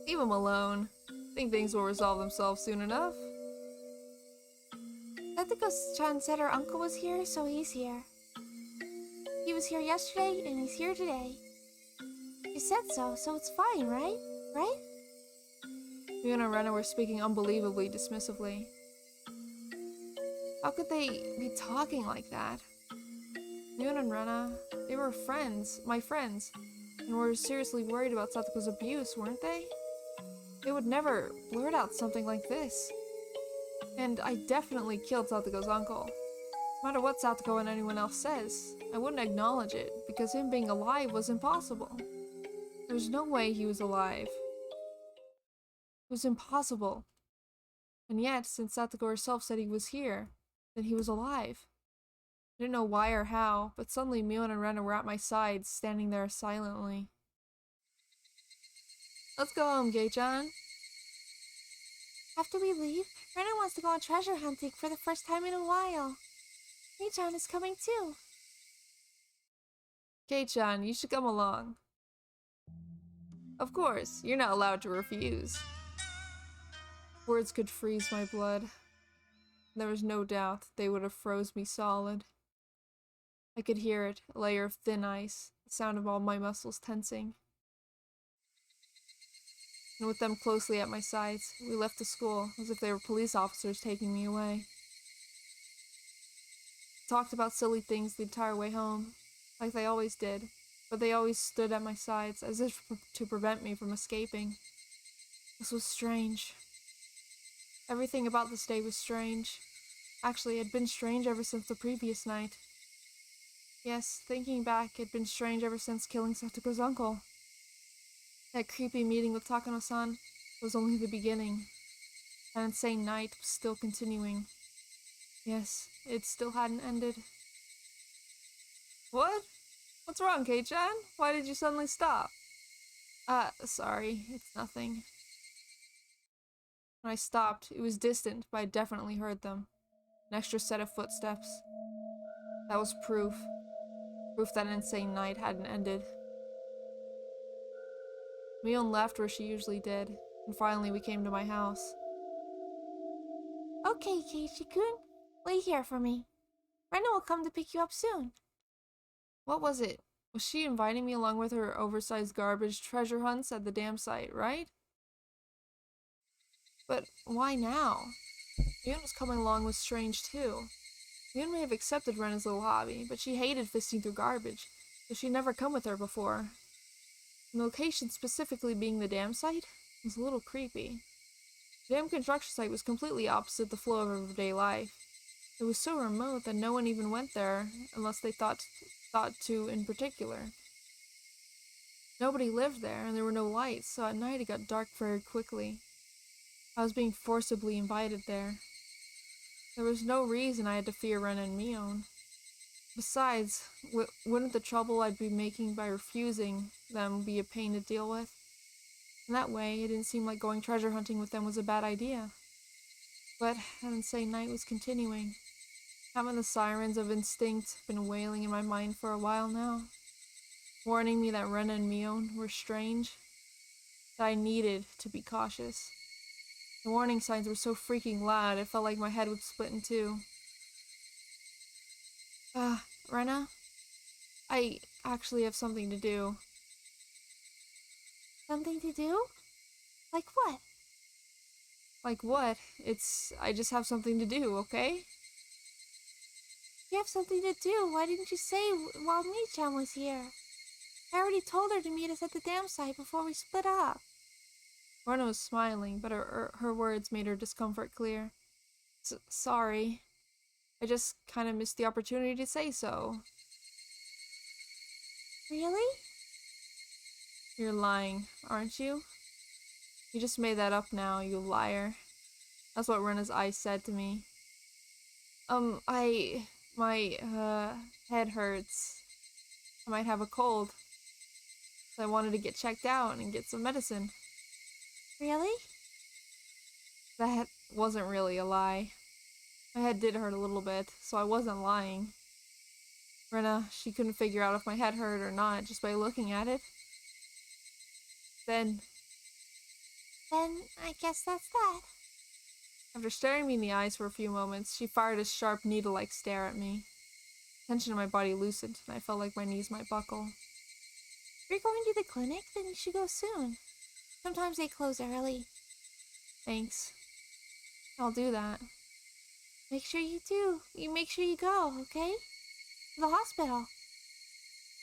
Leave him alone. I think things will resolve themselves soon enough. Satoko-chan said her uncle was here, so he's here. He was here yesterday, and he's here today. You said so it's fine, right? Right? Mion and Rena were speaking unbelievably dismissively. How could they be talking like that? Mion and Rena, they were friends, my friends, and were seriously worried about Satoko's abuse, weren't they? They would never blurt out something like this. And I definitely killed Satoko's uncle. No matter what Satoko and anyone else says, I wouldn't acknowledge it, because him being alive was impossible. There's no way he was alive. It was impossible. And yet, since Satoko herself said he was here, then he was alive. I didn't know why or how, but suddenly Mion and Rena were at my side, standing there silently. Let's go home, Kei-chan. After we leave, Rena wants to go on treasure hunting for the first time in a while. Kei-chan is coming too. Kei-chan, you should come along. Of course, you're not allowed to refuse. Words could freeze my blood. There was no doubt they would have froze me solid. I could hear it, a layer of thin ice, the sound of all my muscles tensing. And with them closely at my sides, we left the school as if they were police officers taking me away. Talked about silly things the entire way home, like they always did, but they always stood at my sides as if to prevent me from escaping. This was strange. Everything about this day was strange. Actually, it had been strange ever since the previous night. Yes, thinking back, it had been strange ever since killing Satoko's uncle. That creepy meeting with Takano-san was only the beginning. That insane night was still continuing. Yes, it still hadn't ended. What? What's wrong, Kei-chan? Why did you suddenly stop? Sorry, it's nothing. When I stopped, it was distant, but I definitely heard them. An extra set of footsteps. That was proof. Proof that an insane night hadn't ended. Mion left where she usually did, and finally we came to my house. Okay, Keiichi-kun. Wait here for me. Rena will come to pick you up soon. What was it? Was she inviting me along with her oversized garbage treasure hunts at the damn site, right? But why now? Mion was coming along was strange too. Mion may have accepted Rena's little hobby, but she hated fisting through garbage, so she'd never come with her before. The location specifically being the dam site was a little creepy. The dam construction site was completely opposite the flow of everyday life. It was so remote that no one even went there unless they thought to in particular. Nobody lived there, and there were no lights, so at night it got dark very quickly. I was being forcibly invited there. There was no reason I had to fear Ren and Mion. Besides, wouldn't the trouble I'd be making by refusing them be a pain to deal with? In that way, it didn't seem like going treasure hunting with them was a bad idea. But that insane night was continuing. Haven't the sirens of instinct been wailing in my mind for a while now? Warning me that Ren and Mion were strange? That I needed to be cautious. The warning signs were so freaking loud, it felt like my head would split in two. Rena? I actually have something to do. Something to do? Like what? Like what? I just have something to do, okay? You have something to do. Why didn't you say while Mi-chan was here? I already told her to meet us at the dam site before we split up. Rena was smiling, but her words made her discomfort clear. Sorry. I just kind of missed the opportunity to say so. Really? You're lying, aren't you? You just made that up now, you liar. That's what Rena's eyes said to me. My head hurts. I might have a cold. So I wanted to get checked out and get some medicine. Really? That wasn't really a lie. My head did hurt a little bit, so I wasn't lying. Rena, she couldn't figure out if my head hurt or not just by looking at it. Then I guess that's that. after staring me in the eyes for a few moments, she fired a sharp needle-like stare at me. Tension in my body loosened, and I felt like my knees might buckle. If you're going to the clinic, then you should go soon. Sometimes they close early. Thanks. I'll do that. Make sure you do. You make sure you go, okay? To the hospital.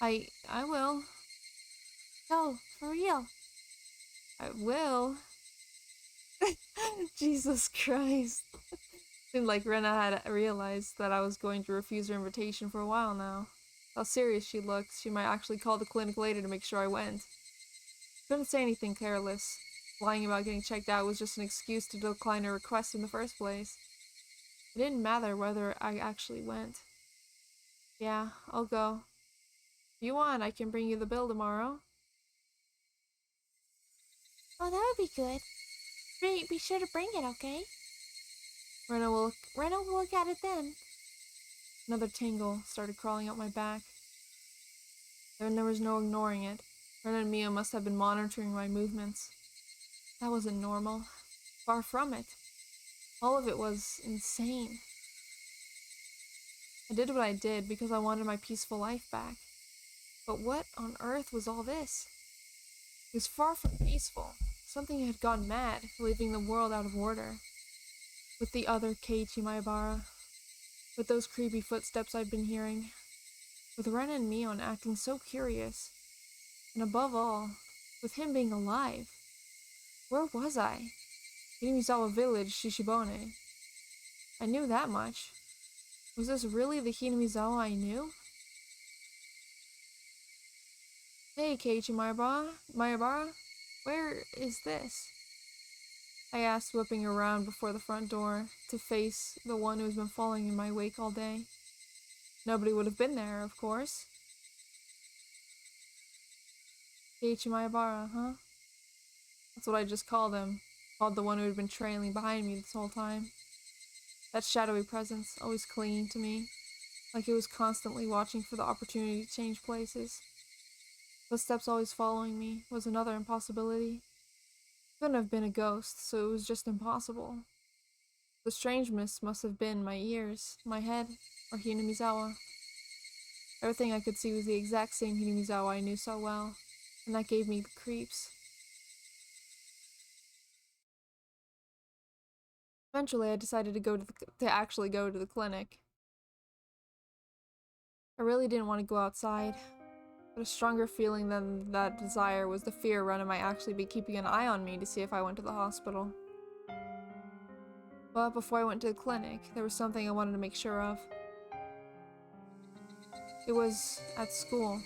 I will. Go, for real. I will. Jesus Christ. Seemed like Rena had realized that I was going to refuse her invitation for a while now. How serious she looked, she might actually call the clinic later to make sure I went. Couldn't say anything careless. Lying about getting checked out was just an excuse to decline her request in the first place. It didn't matter whether I actually went. Yeah, I'll go. If you want, I can bring you the bill tomorrow. Oh, that would be good. Be sure to bring it, okay? Rena will look at it then. Another tingle started crawling up my back. Then there was no ignoring it. Rena and Mia must have been monitoring my movements. That wasn't normal. Far from it. All of it was insane. I did what I did because I wanted my peaceful life back. But what on earth was all this? It was far from peaceful. Something had gone mad, leaving the world out of order. With the other Keiichi Maebara. With those creepy footsteps I'd been hearing. With Ren and Mion acting so curious. And above all, with him being alive. Where was I? Hinamizawa Village, Shishibone. I knew that much. Was this really the Hinamizawa I knew? Hey, Keiichi Maebara, where is this? I asked, whipping around before the front door to face the one who's been following in my wake all day. Nobody would have been there, of course. Keiichi Maebara, huh? That's what I just called him. called the one who had been trailing behind me this whole time. That shadowy presence, always clinging to me, like it was constantly watching for the opportunity to change places. Footsteps always following me was another impossibility. It couldn't have been a ghost, so it was just impossible. The strangeness must have been my ears, my head, or Hinamizawa. Everything I could see was the exact same Hinamizawa I knew so well, and that gave me the creeps. Eventually, I decided to actually go to the clinic. I really didn't want to go outside, but a stronger feeling than that desire was the fear Rena might actually be keeping an eye on me to see if I went to the hospital. But before I went to the clinic, there was something I wanted to make sure of. It was at school.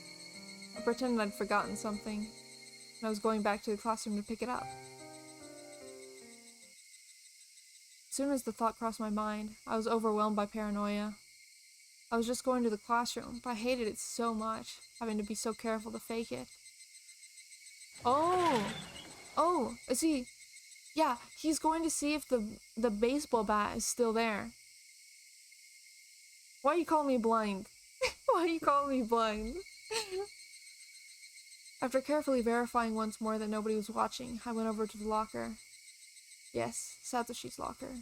I pretended I'd forgotten something, and I was going back to the classroom to pick it up. As soon as the thought crossed my mind, I was overwhelmed by paranoia. I was just going to the classroom, but I hated it so much, having to be so careful to fake it. Oh, is he? Yeah, he's going to see if the baseball bat is still there. Why you call me blind? Why you call me blind? After carefully verifying once more that nobody was watching, I went over to the locker. Yes, Satoshi's locker.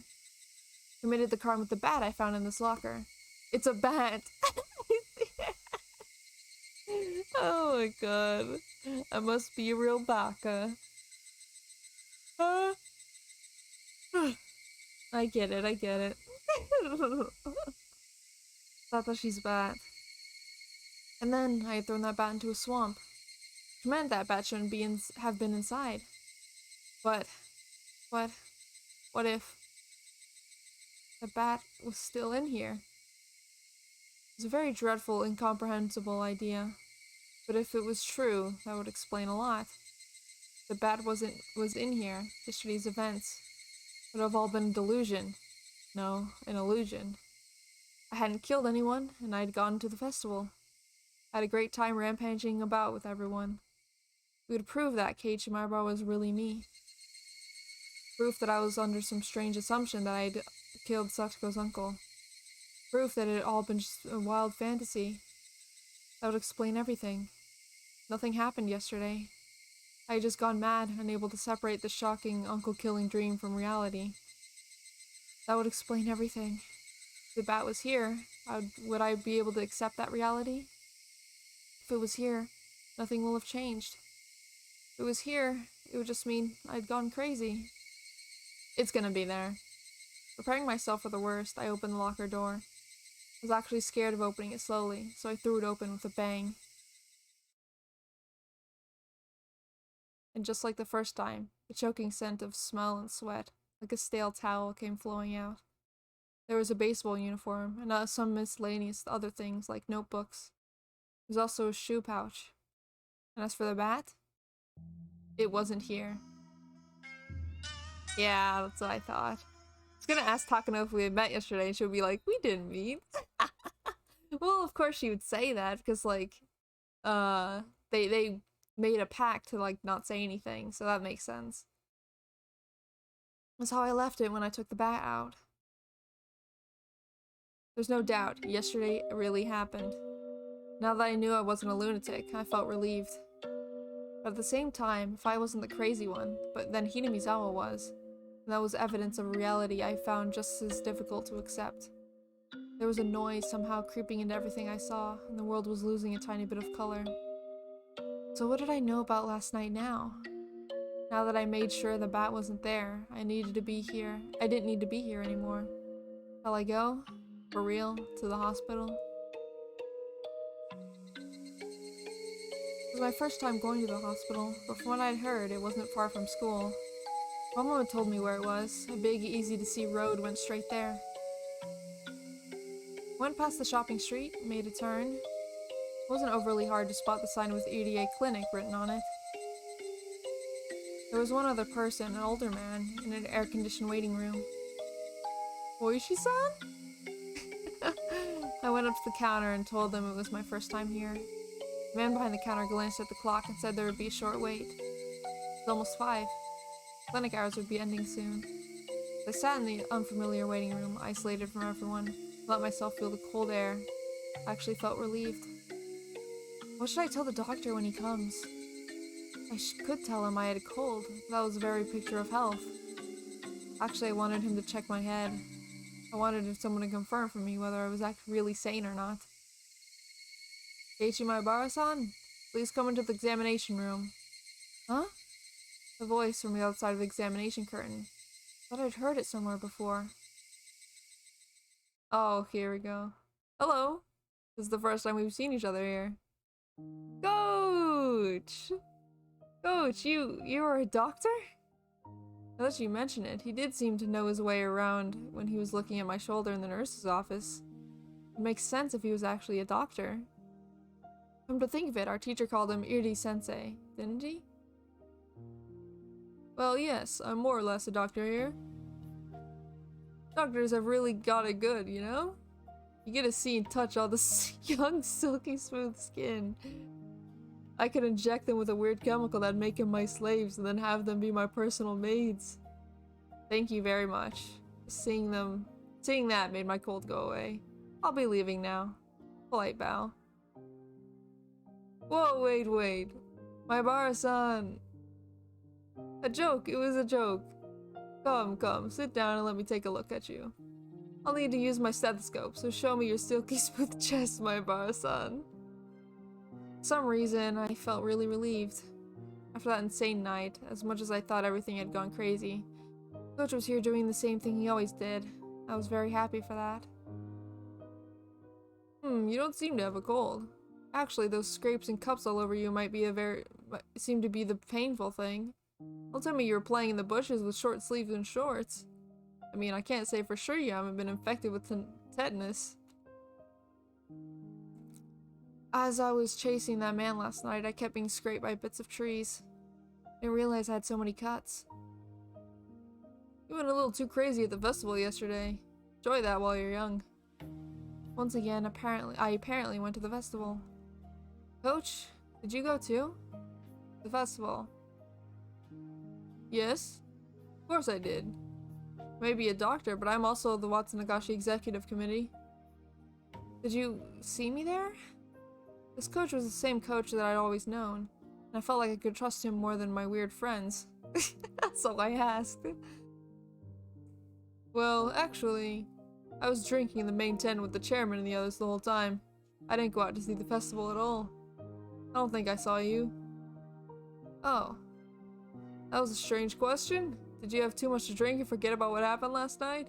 Committed the crime with the bat I found in this locker. It's a bat! Oh my god. I must be a real baka. I get it, I get it. Satoshi's bat. And then I had thrown that bat into a swamp, which meant that bat shouldn't have been inside. But, what if the bat was still in here? It's a very dreadful, incomprehensible idea. But if it was true, that would explain a lot. The bat was in here. Yesterday's events would have all been a delusion. No, an illusion. I hadn't killed anyone, and I'd gone to the festival. I had a great time rampaging about with everyone. It would prove that Keiichi Maeba was really me. Proof that I was under some strange assumption that I'd killed Satsuko's uncle. Proof that it had all been just a wild fantasy. That would explain everything. Nothing happened yesterday. I had just gone mad, unable to separate the shocking uncle-killing dream from reality. That would explain everything. If the bat was here, would I be able to accept that reality? If it was here, nothing will have changed. If it was here, it would just mean I'd gone crazy. It's gonna be there. Preparing myself for the worst, I opened the locker door. I was actually scared of opening it slowly, so I threw it open with a bang. And just like the first time, the choking scent of smell and sweat, like a stale towel, came flowing out. There was a baseball uniform, and some miscellaneous other things like notebooks. There was also a shoe pouch. And as for the bat, it wasn't here. Yeah, that's what I thought. I was gonna ask Takano if we had met yesterday, and she would be like, we didn't meet. Well, of course she would say that, because, like, they made a pact to, like, not say anything, so that makes sense. That's how I left it when I took the bat out. There's no doubt, yesterday it really happened. Now that I knew I wasn't a lunatic, I felt relieved. But at the same time, if I wasn't the crazy one, but then Hinamizawa was, and that was evidence of a reality I found just as difficult to accept. There was a noise somehow creeping into everything I saw, and the world was losing a tiny bit of color. So what did I know about last night now? Now that I made sure the bat wasn't there, I needed to be here. I didn't need to be here anymore. Shall I go? For real? To the hospital? It was my first time going to the hospital, but from what I'd heard, it wasn't far from school. Mama had told me where it was. A big, easy-to-see road went straight there. Went past the shopping street, made a turn. It wasn't overly hard to spot the sign with EDA Clinic written on it. There was one other person, an older man, in an air-conditioned waiting room. Oishi-san? I went up to the counter and told them it was my first time here. The man behind the counter glanced at the clock and said there would be a short wait. It was almost 5. Clinic hours would be ending soon. I sat in the unfamiliar waiting room, isolated from everyone, let myself feel the cold air. I actually felt relieved. What should I tell the doctor when he comes? I could tell him I had a cold. That was a very picture of health. Actually, I wanted him to check my head. I wanted someone to confirm for me whether I was actually really sane or not. Keiichi Maibara-san, please come into the examination room. Huh? A voice from the outside of the examination curtain. Thought I'd heard it somewhere before. Oh, here we go. Hello. This is the first time we've seen each other here. Coach! Coach, you are a doctor? Now that you mention it, he did seem to know his way around when he was looking at my shoulder in the nurse's office. It makes sense if he was actually a doctor. Come to think of it, our teacher called him Irdi-sensei, didn't he? Well, yes, I'm more or less a doctor here. Doctors have really got it good, you know? You get to see and touch all the young, silky, smooth skin. I could inject them with a weird chemical that'd make them my slaves and then have them be my personal maids. Thank you very much. Seeing that made my cold go away. I'll be leaving now. Polite bow. Whoa, wait. Maibara-san. A joke, it was a joke. Come, sit down and let me take a look at you. I'll need to use my stethoscope, so show me your silky smooth chest, Maibara-san. For some reason, I felt really relieved. After that insane night, as much as I thought everything had gone crazy, Coach was here doing the same thing he always did. I was very happy for that. You don't seem to have a cold. Actually, those scrapes and cups all over you might seem to be the painful thing. Don't tell me you were playing in the bushes with short sleeves and shorts. I mean, I can't say for sure you haven't been infected with tetanus. As I was chasing that man last night, I kept being scraped by bits of trees. I didn't realize I had so many cuts. You went a little too crazy at the festival yesterday. Enjoy that while you're young. Once again, I apparently went to the festival. Coach, did you go too? The festival. Yes, of course I did. Maybe a doctor, but I'm also the Watsunagashi Executive Committee. Did you see me there? This coach was the same coach that I'd always known, and I felt like I could trust him more than my weird friends. That's all I asked. Well, actually, I was drinking in the main tent with the chairman and the others the whole time. I didn't go out to see the festival at all. I don't think I saw you. Oh. That was a strange question. Did you have too much to drink and forget about what happened last night?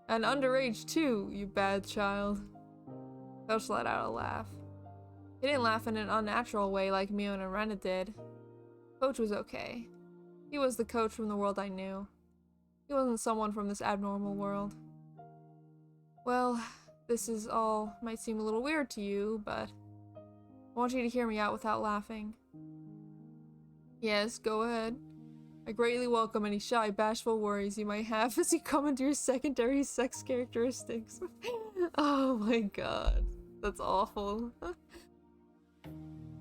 And underage too, you bad child. Coach let out a laugh. He didn't laugh in an unnatural way like Mion and Rena did. Coach was okay. He was the coach from the world I knew. He wasn't someone from this abnormal world. Well, this is all might seem a little weird to you, but I want you to hear me out without laughing. Yes, go ahead. I greatly welcome any shy, bashful worries you might have as you come into your secondary sex characteristics. Oh my god, that's awful.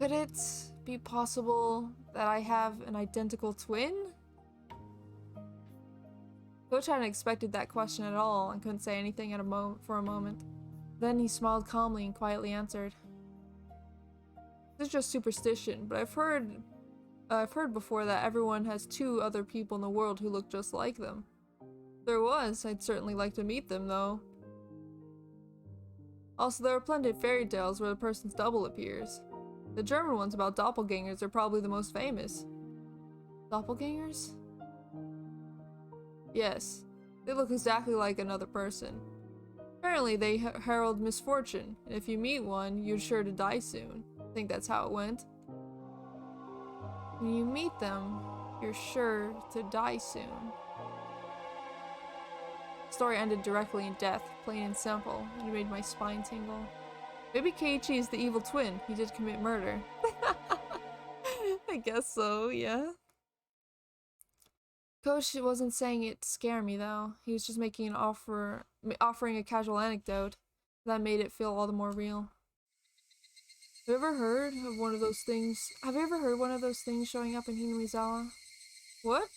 Could it be possible that I have an identical twin? Coach hadn't expected that question at all and couldn't say anything for a moment. Then he smiled calmly and quietly answered. This is just superstition, but I've heard before that everyone has two other people in the world who look just like them. If there was, I'd certainly like to meet them, though. Also, there are plenty of fairy tales where the person's double appears. The German ones about doppelgangers are probably the most famous. Doppelgangers? Yes, they look exactly like another person. Apparently, they herald misfortune, and if you meet one, you're sure to die soon. I think that's how it went. When you meet them, you're sure to die soon. The story ended directly in death, plain and simple, and it made my spine tingle. Maybe Keiichi is the evil twin. He did commit murder. I guess so, yeah. Coach wasn't saying it to scare me, though. He was just making an offering a casual anecdote that made it feel all the more real. Have you ever heard of one of those things? Have you ever heard one of those things showing up in Hinamizawa? What?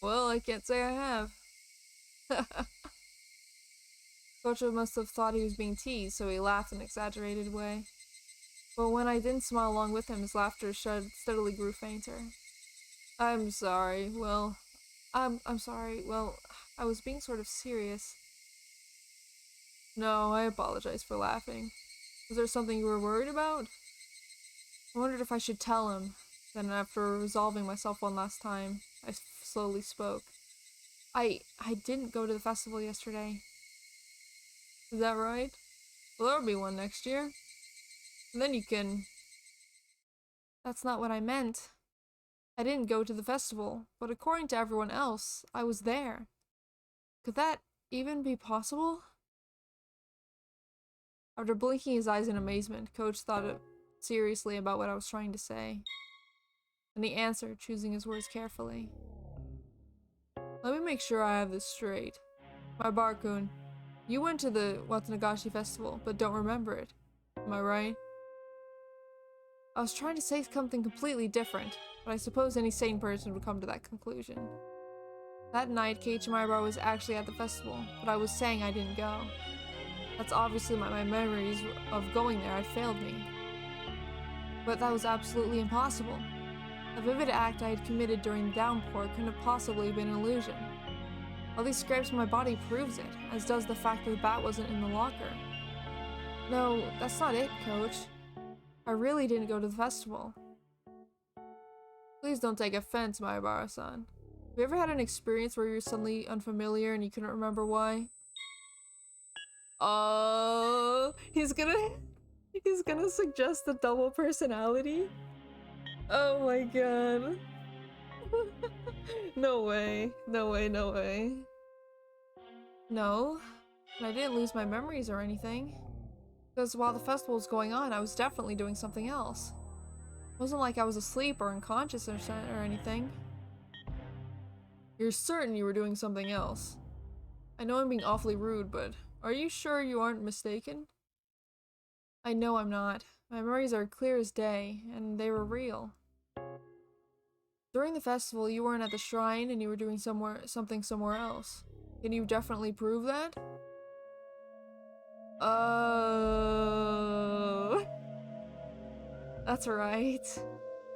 Well, I can't say I have. Kocho must have thought he was being teased, so he laughed in an exaggerated way. But when I didn't smile along with him, his laughter steadily grew fainter. I'm sorry. Well, I'm sorry. Well, I was being sort of serious. No, I apologize for laughing. Was there something you were worried about? I wondered if I should tell him. Then, after resolving myself one last time, I slowly spoke. I didn't go to the festival yesterday. Is that right? Well, there'll be one next year. And then you can... That's not what I meant. I didn't go to the festival, but according to everyone else, I was there. Could that even be possible? After blinking his eyes in amazement, Coach thought seriously about what I was trying to say. And he answered, choosing his words carefully. Let me make sure I have this straight. My Barkun, you went to the Watanagashi festival, but don't remember it. Am I right? I was trying to say something completely different, but I suppose any sane person would come to that conclusion. That night, Keiichi Maibara was actually at the festival, but I was saying I didn't go. That's obviously my memories of going there had failed me. But that was absolutely impossible. The vivid act I had committed during the downpour couldn't have possibly been an illusion. All these scrapes on my body proves it, as does the fact that the bat wasn't in the locker. No, that's not it, Coach. I really didn't go to the festival. Please don't take offense, Maibara-san. Have you ever had an experience where you're suddenly unfamiliar and you couldn't remember why? Oh, he's gonna suggest a double personality? Oh my god. No way. No way, no way. No, I didn't lose my memories or anything. Because while the festival was going on, I was definitely doing something else. It wasn't like I was asleep or unconscious or anything. You're certain you were doing something else? I know I'm being awfully rude, but are you sure you aren't mistaken? I know I'm not. My memories are clear as day, and they were real. During the festival, you weren't at the shrine and you were doing something somewhere else. Can you definitely prove that? Oh. That's right.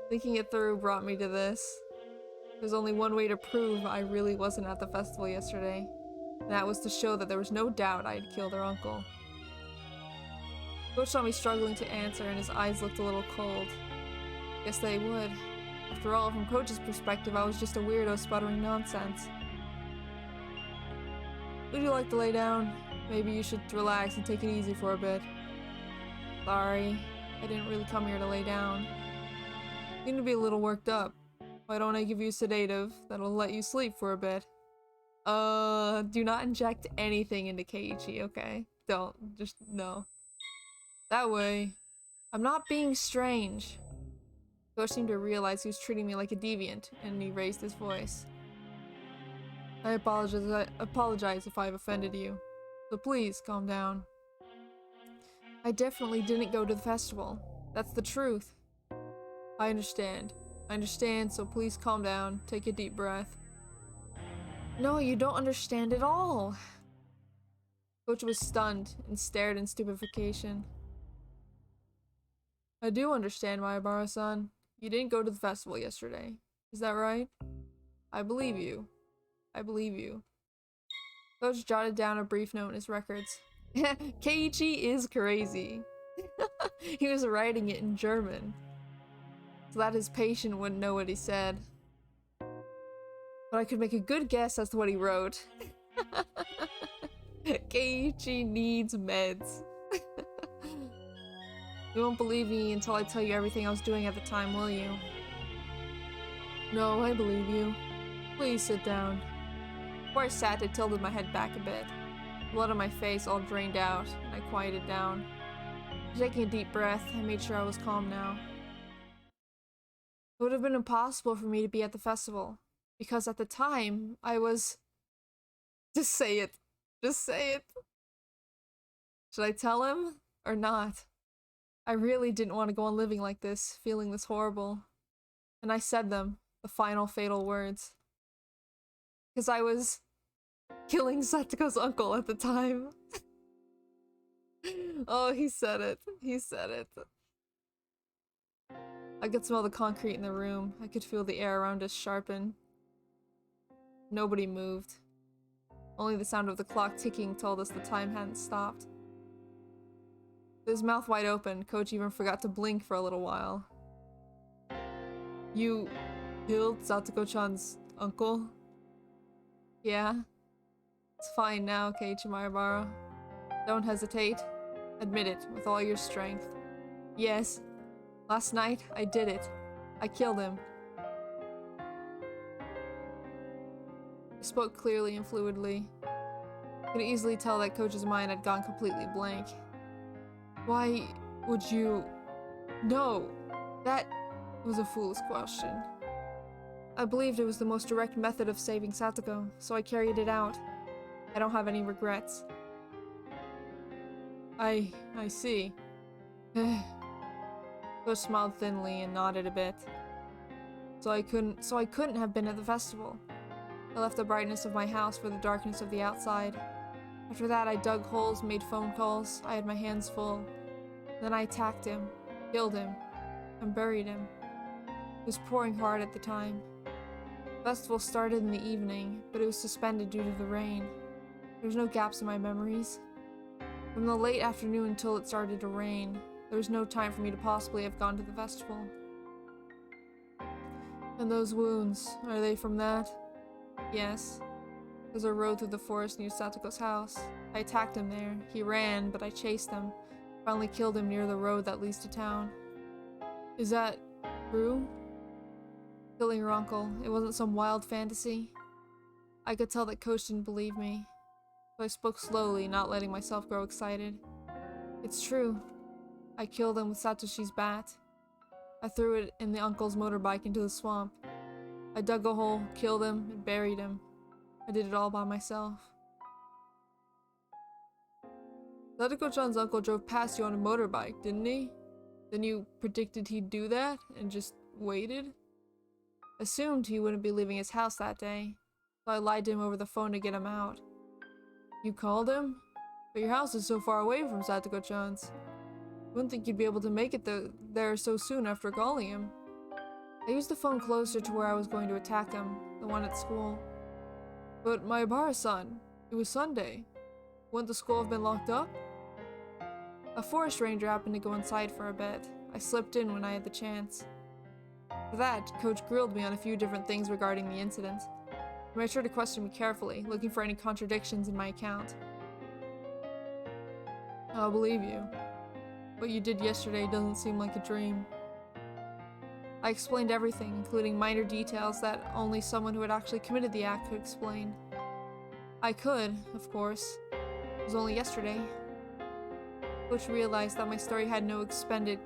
Thinking it through brought me to this. There's only one way to prove I really wasn't at the festival yesterday. And that was to show that there was no doubt I had killed her uncle. Coach saw me struggling to answer and his eyes looked a little cold. Guess they would. After all, from Coach's perspective, I was just a weirdo sputtering nonsense. Would you like to lay down? Maybe you should relax and take it easy for a bit. Sorry, I didn't really come here to lay down. You seem to be a little worked up. Why don't I give you a sedative that'll let you sleep for a bit? Do not inject anything into Keiichi, okay? Don't. Just, no. That way, I'm not being strange. Coach seemed to realize he was treating me like a deviant, and he raised his voice. I apologize if I've offended you. So please, calm down. I definitely didn't go to the festival. That's the truth. I understand. I understand, so please calm down. Take a deep breath. No, you don't understand at all. Coach was stunned and stared in stupefaction. I do understand, Maibara-san. You didn't go to the festival yesterday. Is that right? I believe you. I believe you. Coach jotted down a brief note in his records. Keiichi is crazy. He was writing it in German, so that his patient wouldn't know what he said. But I could make a good guess as to what he wrote. Keiichi needs meds. You won't believe me until I tell you everything I was doing at the time, will you? No, I believe you. Please sit down. Before I sat, I tilted my head back a bit. Blood on my face all drained out, and I quieted down. Taking a deep breath, I made sure I was calm now. It would have been impossible for me to be at the festival, because at the time, I was... Just say it. Just say it. Should I tell him, or not? I really didn't want to go on living like this, feeling this horrible. And I said them, the final fatal words. Because I was killing Satoko's uncle at the time. Oh, he said it. He said it. I could smell the concrete in the room. I could feel the air around us sharpen. Nobody moved. Only the sound of the clock ticking told us the time hadn't stopped. With his mouth wide open, Coach even forgot to blink for a little while. You killed Satoko-chan's uncle? Yeah? It's fine now, Keiichi Maebara. Don't hesitate. Admit it with all your strength. Yes. Last night, I did it. I killed him. He spoke clearly and fluidly. I could easily tell that Coach's mind had gone completely blank. Why would you... No! That was a foolish question. I believed it was the most direct method of saving Satoko, so I carried it out. I don't have any regrets. I see. Coach smiled thinly and nodded a bit. So I couldn't have been at the festival. I left the brightness of my house for the darkness of the outside. After that, I dug holes, made phone calls. I had my hands full. Then I attacked him, killed him, and buried him. It was pouring hard at the time. The festival started in the evening, but it was suspended due to the rain. There was no gaps in my memories. From the late afternoon until it started to rain, there was no time for me to possibly have gone to the festival. And those wounds, are they from that? Yes. There's a road through the forest near Satoko's house. I attacked him there. He ran, but I chased him. Finally killed him near the road that leads to town. Is that true? Killing your uncle, it wasn't some wild fantasy. I could tell that Coach didn't believe me. So I spoke slowly, not letting myself grow excited. It's true. I killed him with Satoshi's bat. I threw it in the uncle's motorbike into the swamp. I dug a hole, killed him, and buried him. I did it all by myself. Satoko-chan's uncle drove past you on a motorbike, didn't he? Then you predicted he'd do that, and just waited? Assumed he wouldn't be leaving his house that day, so I lied to him over the phone to get him out. You called him? But your house is so far away from Satoko-chan's. I wouldn't think you'd be able to make it there so soon after calling him. I used the phone closer to where I was going to attack him, the one at school. But Maebara-san, it was Sunday. Wouldn't the school have been locked up? A forest ranger happened to go inside for a bit. I slipped in when I had the chance. For that, Coach grilled me on a few different things regarding the incident. He made sure to question me carefully, looking for any contradictions in my account. I'll believe you. What you did yesterday doesn't seem like a dream. I explained everything, including minor details that only someone who had actually committed the act could explain. I could, of course. It was only yesterday. Coach realized that my story had no expended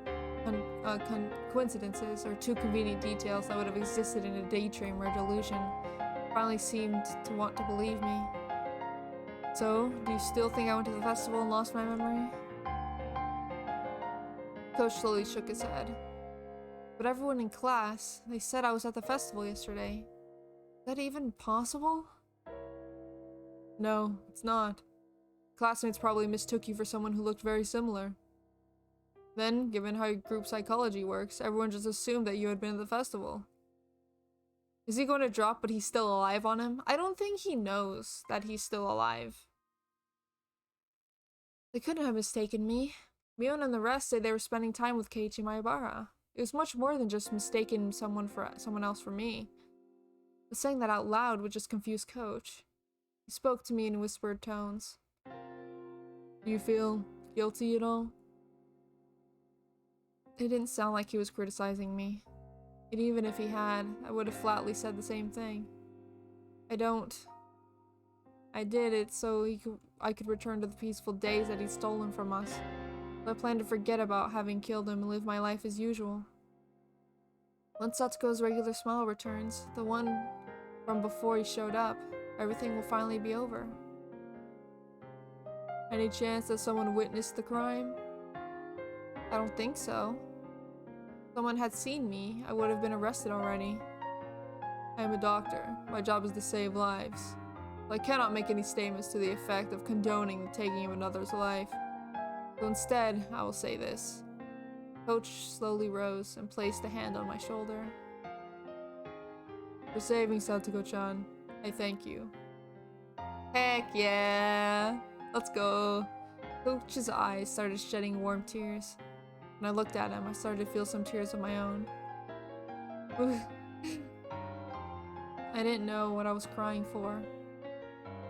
coincidences or too convenient details that would have existed in a daydream or delusion. Finally seemed to want to believe me. So, do you still think I went to the festival and lost my memory? Coach slowly shook his head. But everyone in class, they said I was at the festival yesterday. Is that even possible? No, it's not. Classmates probably mistook you for someone who looked very similar. Then, given how group psychology works, everyone just assumed that you had been at the festival. Is he going to drop but he's still alive on him? I don't think he knows that he's still alive. They couldn't have mistaken me. Mion and the rest say they were spending time with Keiichi Maebara. It was much more than just mistaking someone else for me. But saying that out loud would just confuse Coach. He spoke to me in whispered tones. Do you feel guilty at all? It didn't sound like he was criticizing me. And even if he had, I would have flatly said the same thing. I don't. I did it so I could return to the peaceful days that he'd stolen from us. I planned to forget about having killed him and live my life as usual. Once Satsuko's regular smile returns, the one from before he showed up, everything will finally be over. Any chance that someone witnessed the crime? I don't think so. If someone had seen me, I would have been arrested already. I am a doctor. My job is to save lives. I cannot make any statements to the effect of condoning the taking of another's life. So instead, I will say this. Coach slowly rose and placed a hand on my shoulder. For saving Satoko-chan, I thank you. Heck yeah! Let's go! Coach's eyes started shedding warm tears. When I looked at him, I started to feel some tears of my own. I didn't know what I was crying for.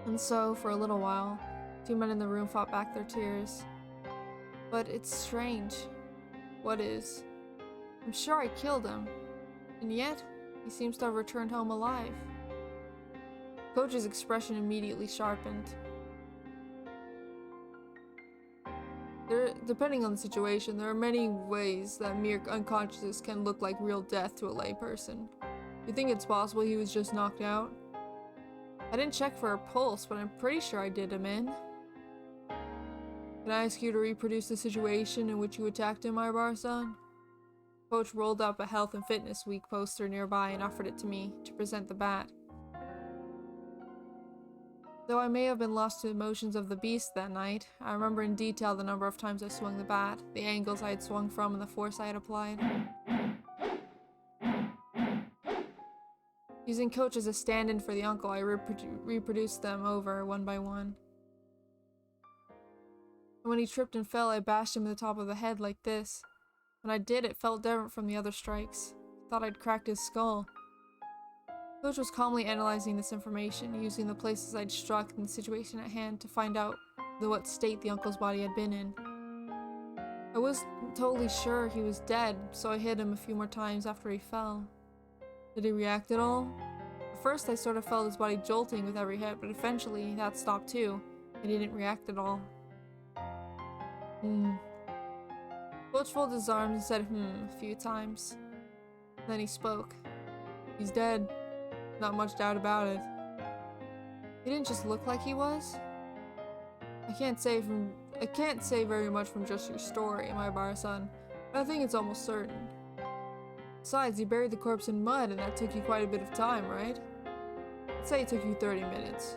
And so, for a little while, two men in the room fought back their tears. But it's strange. What is? I'm sure I killed him. And yet, he seems to have returned home alive. Coach's expression immediately sharpened. Depending on the situation, there are many ways that mere unconsciousness can look like real death to a layperson. You think it's possible he was just knocked out? I didn't check for a pulse, but I'm pretty sure I did him in. Can I ask you to reproduce the situation in which you attacked him, Aibara-san? Coach rolled up a Health and Fitness Week poster nearby and offered it to me to present the bat. Though I may have been lost to the motions of the beast that night, I remember in detail the number of times I swung the bat, the angles I had swung from, and the force I had applied. Using Coach as a stand-in for the uncle, I reproduced them over one by one. And when he tripped and fell, I bashed him in the top of the head like this. When I did, it felt different from the other strikes. I thought I'd cracked his skull. Coach was calmly analyzing this information, using the places I'd struck and the situation at hand to find out what state the uncle's body had been in. I was totally sure he was dead, so I hit him a few more times after he fell. Did he react at all? At first I sort of felt his body jolting with every hit, but eventually that stopped too, and he didn't react at all. Coach folded his arms and said a few times. Then he spoke. He's dead. Not much doubt about it. He didn't just look like he was. I can't say very much from just your story, Aibara-san, but I think it's almost certain. Besides, you buried the corpse in mud, and that took you quite a bit of time, right? Let's say it took you 30 minutes.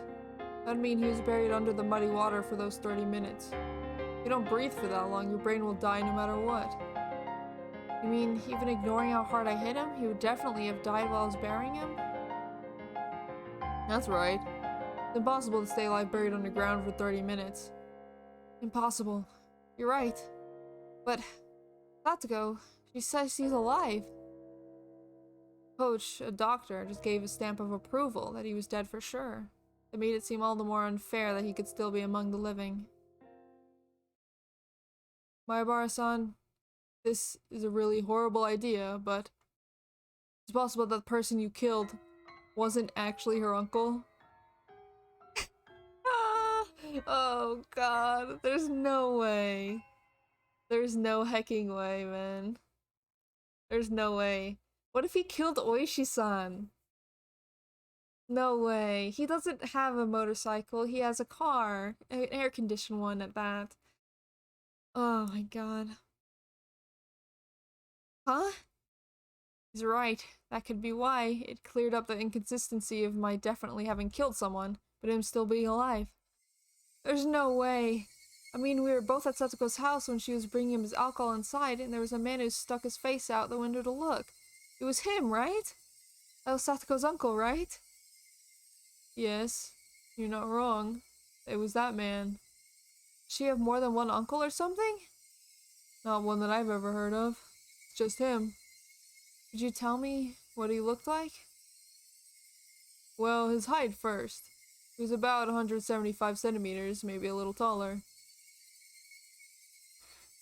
That'd mean he was buried under the muddy water for those 30 minutes. If you don't breathe for that long, your brain will die no matter what. You mean, even ignoring how hard I hit him, he would definitely have died while I was burying him? That's right. It's impossible to stay alive buried underground for 30 minutes. Impossible. You're right. But Satoko, she says he's alive. Coach, a doctor, just gave a stamp of approval that he was dead for sure. It made it seem all the more unfair that he could still be among the living. Aibara-san, this is a really horrible idea, but it's possible that the person you killed wasn't actually her uncle. Oh god, there's no way. There's no hecking way, man. There's no way. What if he killed Oishi-san? No way. He doesn't have a motorcycle, he has a car. An air-conditioned one at that. Oh my god. Huh? He's right. That could be why. It cleared up the inconsistency of my definitely having killed someone, but him still being alive. There's no way. I mean, we were both at Satoko's house when she was bringing him his alcohol inside, and there was a man who stuck his face out the window to look. It was him, right? That was Satoko's uncle, right? Yes, you're not wrong. It was that man. Does she have more than one uncle or something? Not one that I've ever heard of. It's just him. Could you tell me what he looked like? Well, his height first. He was about 175 centimeters, maybe a little taller.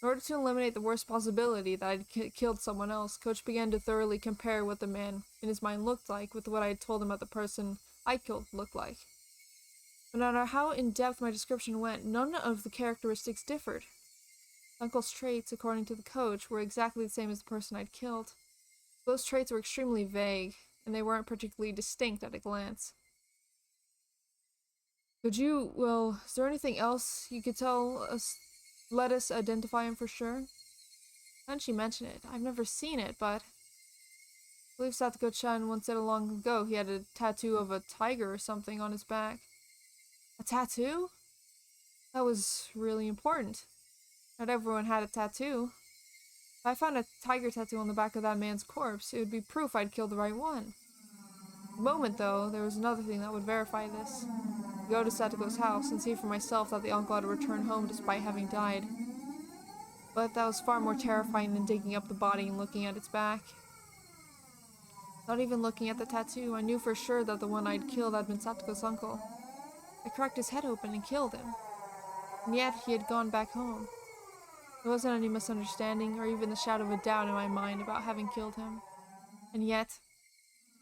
In order to eliminate the worst possibility that I'd killed someone else, Coach began to thoroughly compare what the man in his mind looked like with what I had told him about the person I killed looked like. No matter how in-depth my description went, none of the characteristics differed. Uncle's traits, according to the coach, were exactly the same as the person I'd killed. Those traits were extremely vague, and they weren't particularly distinct at a glance. Is there anything else you could tell us, let us identify him for sure? Now that you mention it, I've never seen it, but believe Satoko-chan once said long ago he had a tattoo of a tiger or something on his back. A tattoo? That was really important. Not everyone had a tattoo. If I found a tiger tattoo on the back of that man's corpse, it would be proof I'd killed the right one. The moment, though, there was another thing that would verify this. Go to Satoko's house and see for myself that the uncle had returned home despite having died. But that was far more terrifying than digging up the body and looking at its back. Not even looking at the tattoo, I knew for sure that the one I'd killed had been Satoko's uncle. I cracked his head open and killed him. And yet, he had gone back home. There wasn't any misunderstanding or even the shadow of a doubt in my mind about having killed him. And yet,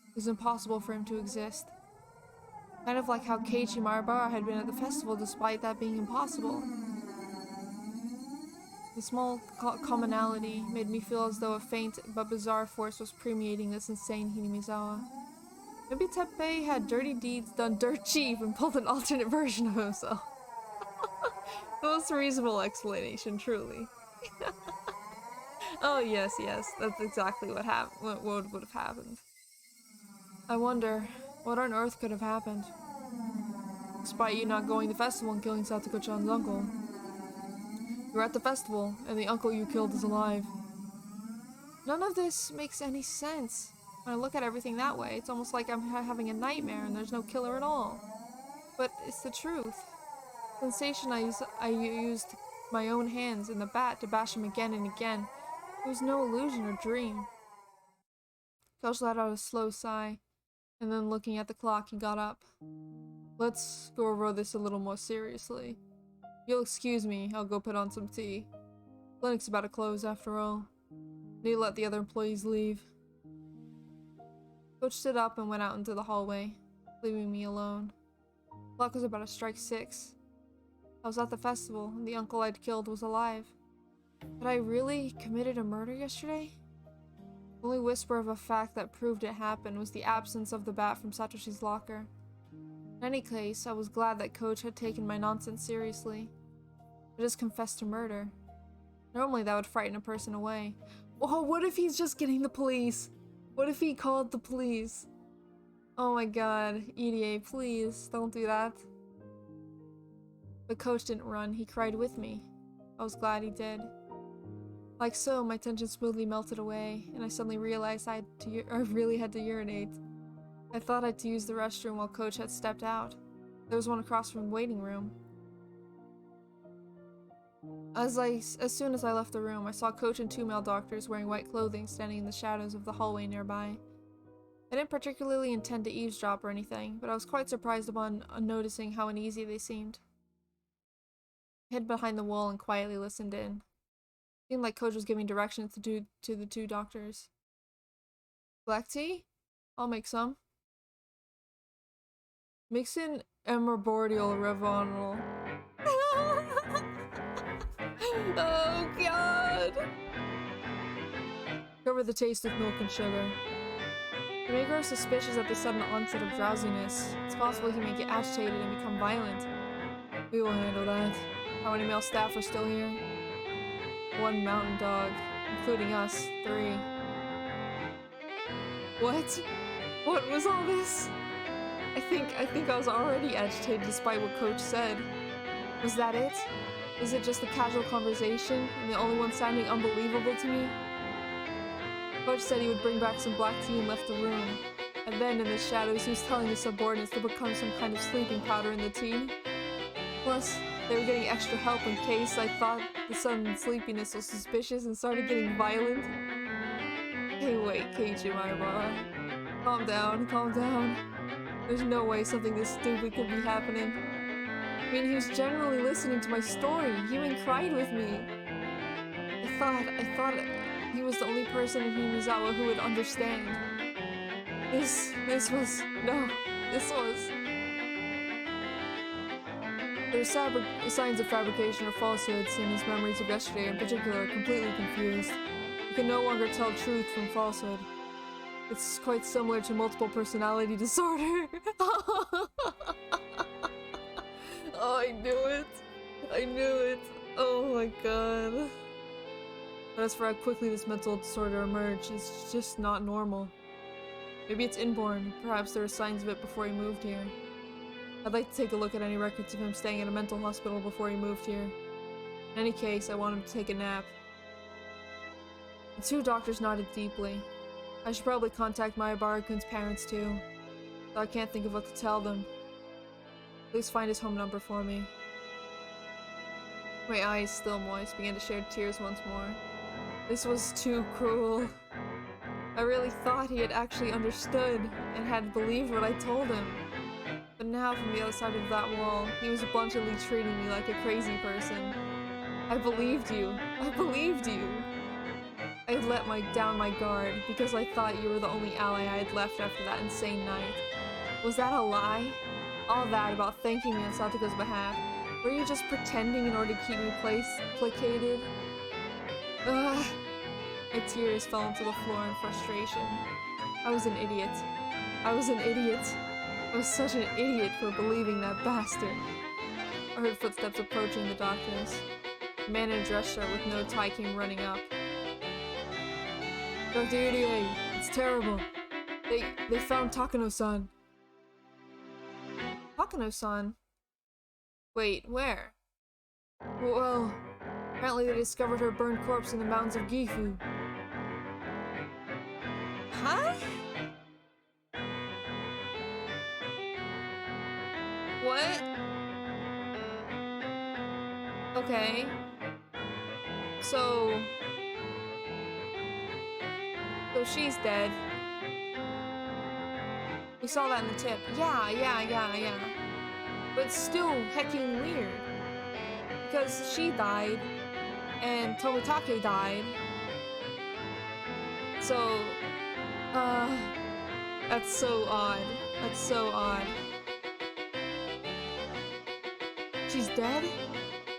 it was impossible for him to exist. Kind of like how Keiichi Maibara had been at the festival despite that being impossible. The small commonality made me feel as though a faint but bizarre force was permeating this insane Hinamizawa. Maybe Teppei had dirty deeds done dirt cheap and pulled an alternate version of himself. The most reasonable explanation, truly. Oh yes, that's exactly what would have happened. I wonder, what on earth could have happened? Despite you not going to the festival and killing Satoko-chan's uncle. You were at the festival, and the uncle you killed is alive. None of this makes any sense. When I look at everything that way, it's almost like I'm having a nightmare and there's no killer at all. But it's the truth. Sensation I used my own hands and the bat to bash him again and again. It was no illusion or dream. Coach let out a slow sigh, and then looking at the clock, he got up. Let's go over this a little more seriously. If you'll excuse me, I'll go put on some tea. Clinic's about to close after all. Need to let the other employees leave. Coach stood up and went out into the hallway, leaving me alone. The clock was about to strike 6. I was at the festival, and the uncle I'd killed was alive. Had I really committed a murder yesterday? The only whisper of a fact that proved it happened was the absence of the bat from Satoshi's locker. In any case, I was glad that Coach had taken my nonsense seriously. I just confessed to murder. Normally that would frighten a person away. Oh, what if he's just getting the police? What if he called the police? Oh my god, EDA, please, don't do that. But Coach didn't run, he cried with me. I was glad he did. Like so, my tension smoothly melted away, and I suddenly realized I really had to urinate. I thought I'd to use the restroom while Coach had stepped out. There was one across from the waiting room. As soon as I left the room, I saw Coach and 2 male doctors wearing white clothing standing in the shadows of the hallway nearby. I didn't particularly intend to eavesdrop or anything, but I was quite surprised upon noticing how uneasy they seemed. I hid behind the wall and quietly listened in. It seemed like Coach was giving directions to the 2 doctors. Black tea? I'll make some. Mix in Emerbordial Revonal. Oh god! Cover the taste with milk and sugar. He may grow suspicious at the sudden onset of drowsiness. It's possible he may get agitated and become violent. We will handle that. How many male staff are still here? 1 mountain dog, including us, 3. What? What was all this? I think I was already agitated despite what Coach said. Was that it? Is it just a casual conversation, and the only one sounding unbelievable to me? Coach said he would bring back some black tea and left the room. And then, in the shadows, he was telling his subordinates to become some kind of sleeping powder in the tea. Plus, they were getting extra help in case I thought the sudden sleepiness was suspicious and started getting violent. Hey wait, Keiichi Maibara. Calm down, calm down. There's no way something this stupid could be happening. I mean, he was generally listening to my story. He even cried with me. I thought he was the only person in Hinamizawa who would understand. This was... There's signs of fabrication or falsehoods, and his memories of yesterday in particular are completely confused. He can no longer tell truth from falsehood. It's quite similar to multiple personality disorder. Oh, I knew it. I knew it. Oh my god. But as for how quickly this mental disorder emerged, it's just not normal. Maybe it's inborn. Perhaps there were signs of it before he moved here. I'd like to take a look at any records of him staying in a mental hospital before he moved here. In any case, I want him to take a nap. The two doctors nodded deeply. I should probably contact Mayabara-kun's parents too, though I can't think of what to tell them. Please find his home number for me. My eyes, still moist, began to shed tears once more. This was too cruel. I really thought he had actually understood and had believed what I told him. But now, from the other side of that wall, he was bluntly treating me like a crazy person. I believed you. I believed you. I had let down my guard because I thought you were the only ally I had left after that insane night. Was that a lie? All that about thanking me on Satoko's behalf. Were you just pretending in order to keep me placated? Ugh. My tears fell onto the floor in frustration. I was an idiot. I was an idiot. I was such an idiot for believing that bastard. I heard footsteps approaching the doctors. A man in a dress shirt with no tie came running up. Dr. Urie, it's terrible. They found Takano-san. Takano-san? Wait, where? Well, apparently they discovered her burned corpse in the mountains of Gifu. Huh? What? Okay. So she's dead. We saw that in the tip. Yeah. But it's still hecking weird. Because she died, and Tomitake died. So, that's so odd. That's so odd. She's dead?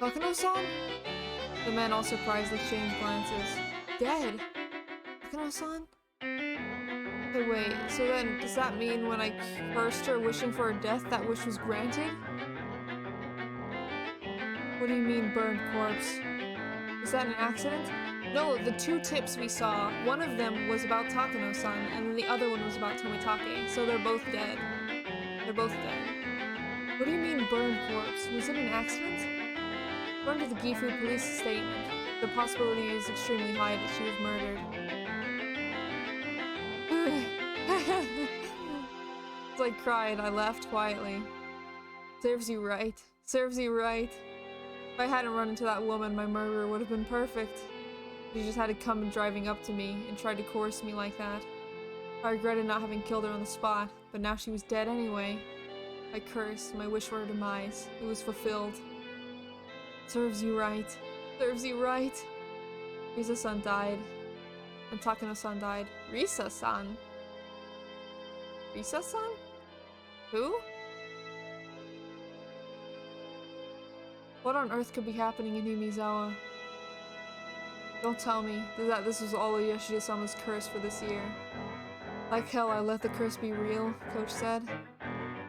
Takano-san? The men, all surprised, exchanged glances. Dead? Takano-san? Hey, wait, so then, does that mean when I cursed her wishing for her death, that wish was granted? What do you mean, burned corpse? Is that an accident? No, the two tips we saw, one of them was about Takano-san, and then the other one was about Tomitake, so they're both dead. They're both dead. What do you mean, burned corpse? Was it an accident? According to the Gifu police statement, the possibility is extremely high that she was murdered. As I cried, I laughed quietly. Serves you right. Serves you right. If I hadn't run into that woman, my murderer would have been perfect. She just had to come driving up to me and tried to coerce me like that. I regretted not having killed her on the spot, but now she was dead anyway. I cursed, my wish for her demise. It was fulfilled. Serves you right. Serves you right. Risa-san died. And Takano-san died. Risa-san? Risa-san? Who? What on earth could be happening in Himizawa? Don't tell me that this was all of Yoshida-sama's curse for this year. Like hell, I let the curse be real, Coach said.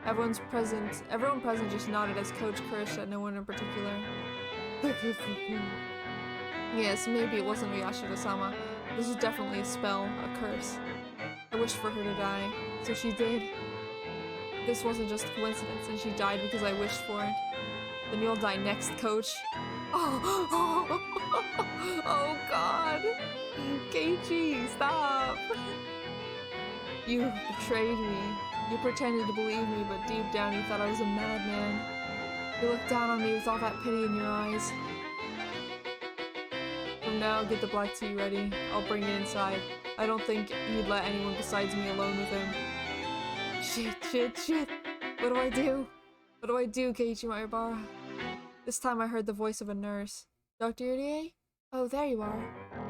Everyone present just nodded as Coach cursed at no one in particular. Yes, maybe it wasn't Yoshida-sama. This was definitely a spell, a curse. I wished for her to die, so she did. This wasn't just a coincidence, and she died because I wished for it. Then you'll die next, Coach. Oh God! Keiichi, stop! You betrayed me. You pretended to believe me, but deep down you thought I was a madman. You looked down on me with all that pity in your eyes. From now, get the black tea ready. I'll bring it inside. I don't think you'd let anyone besides me alone with him. Shit. What do I do? What do I do, Keiichi Mayabara? This time I heard the voice of a nurse. Dr. Urie? Oh, there you are.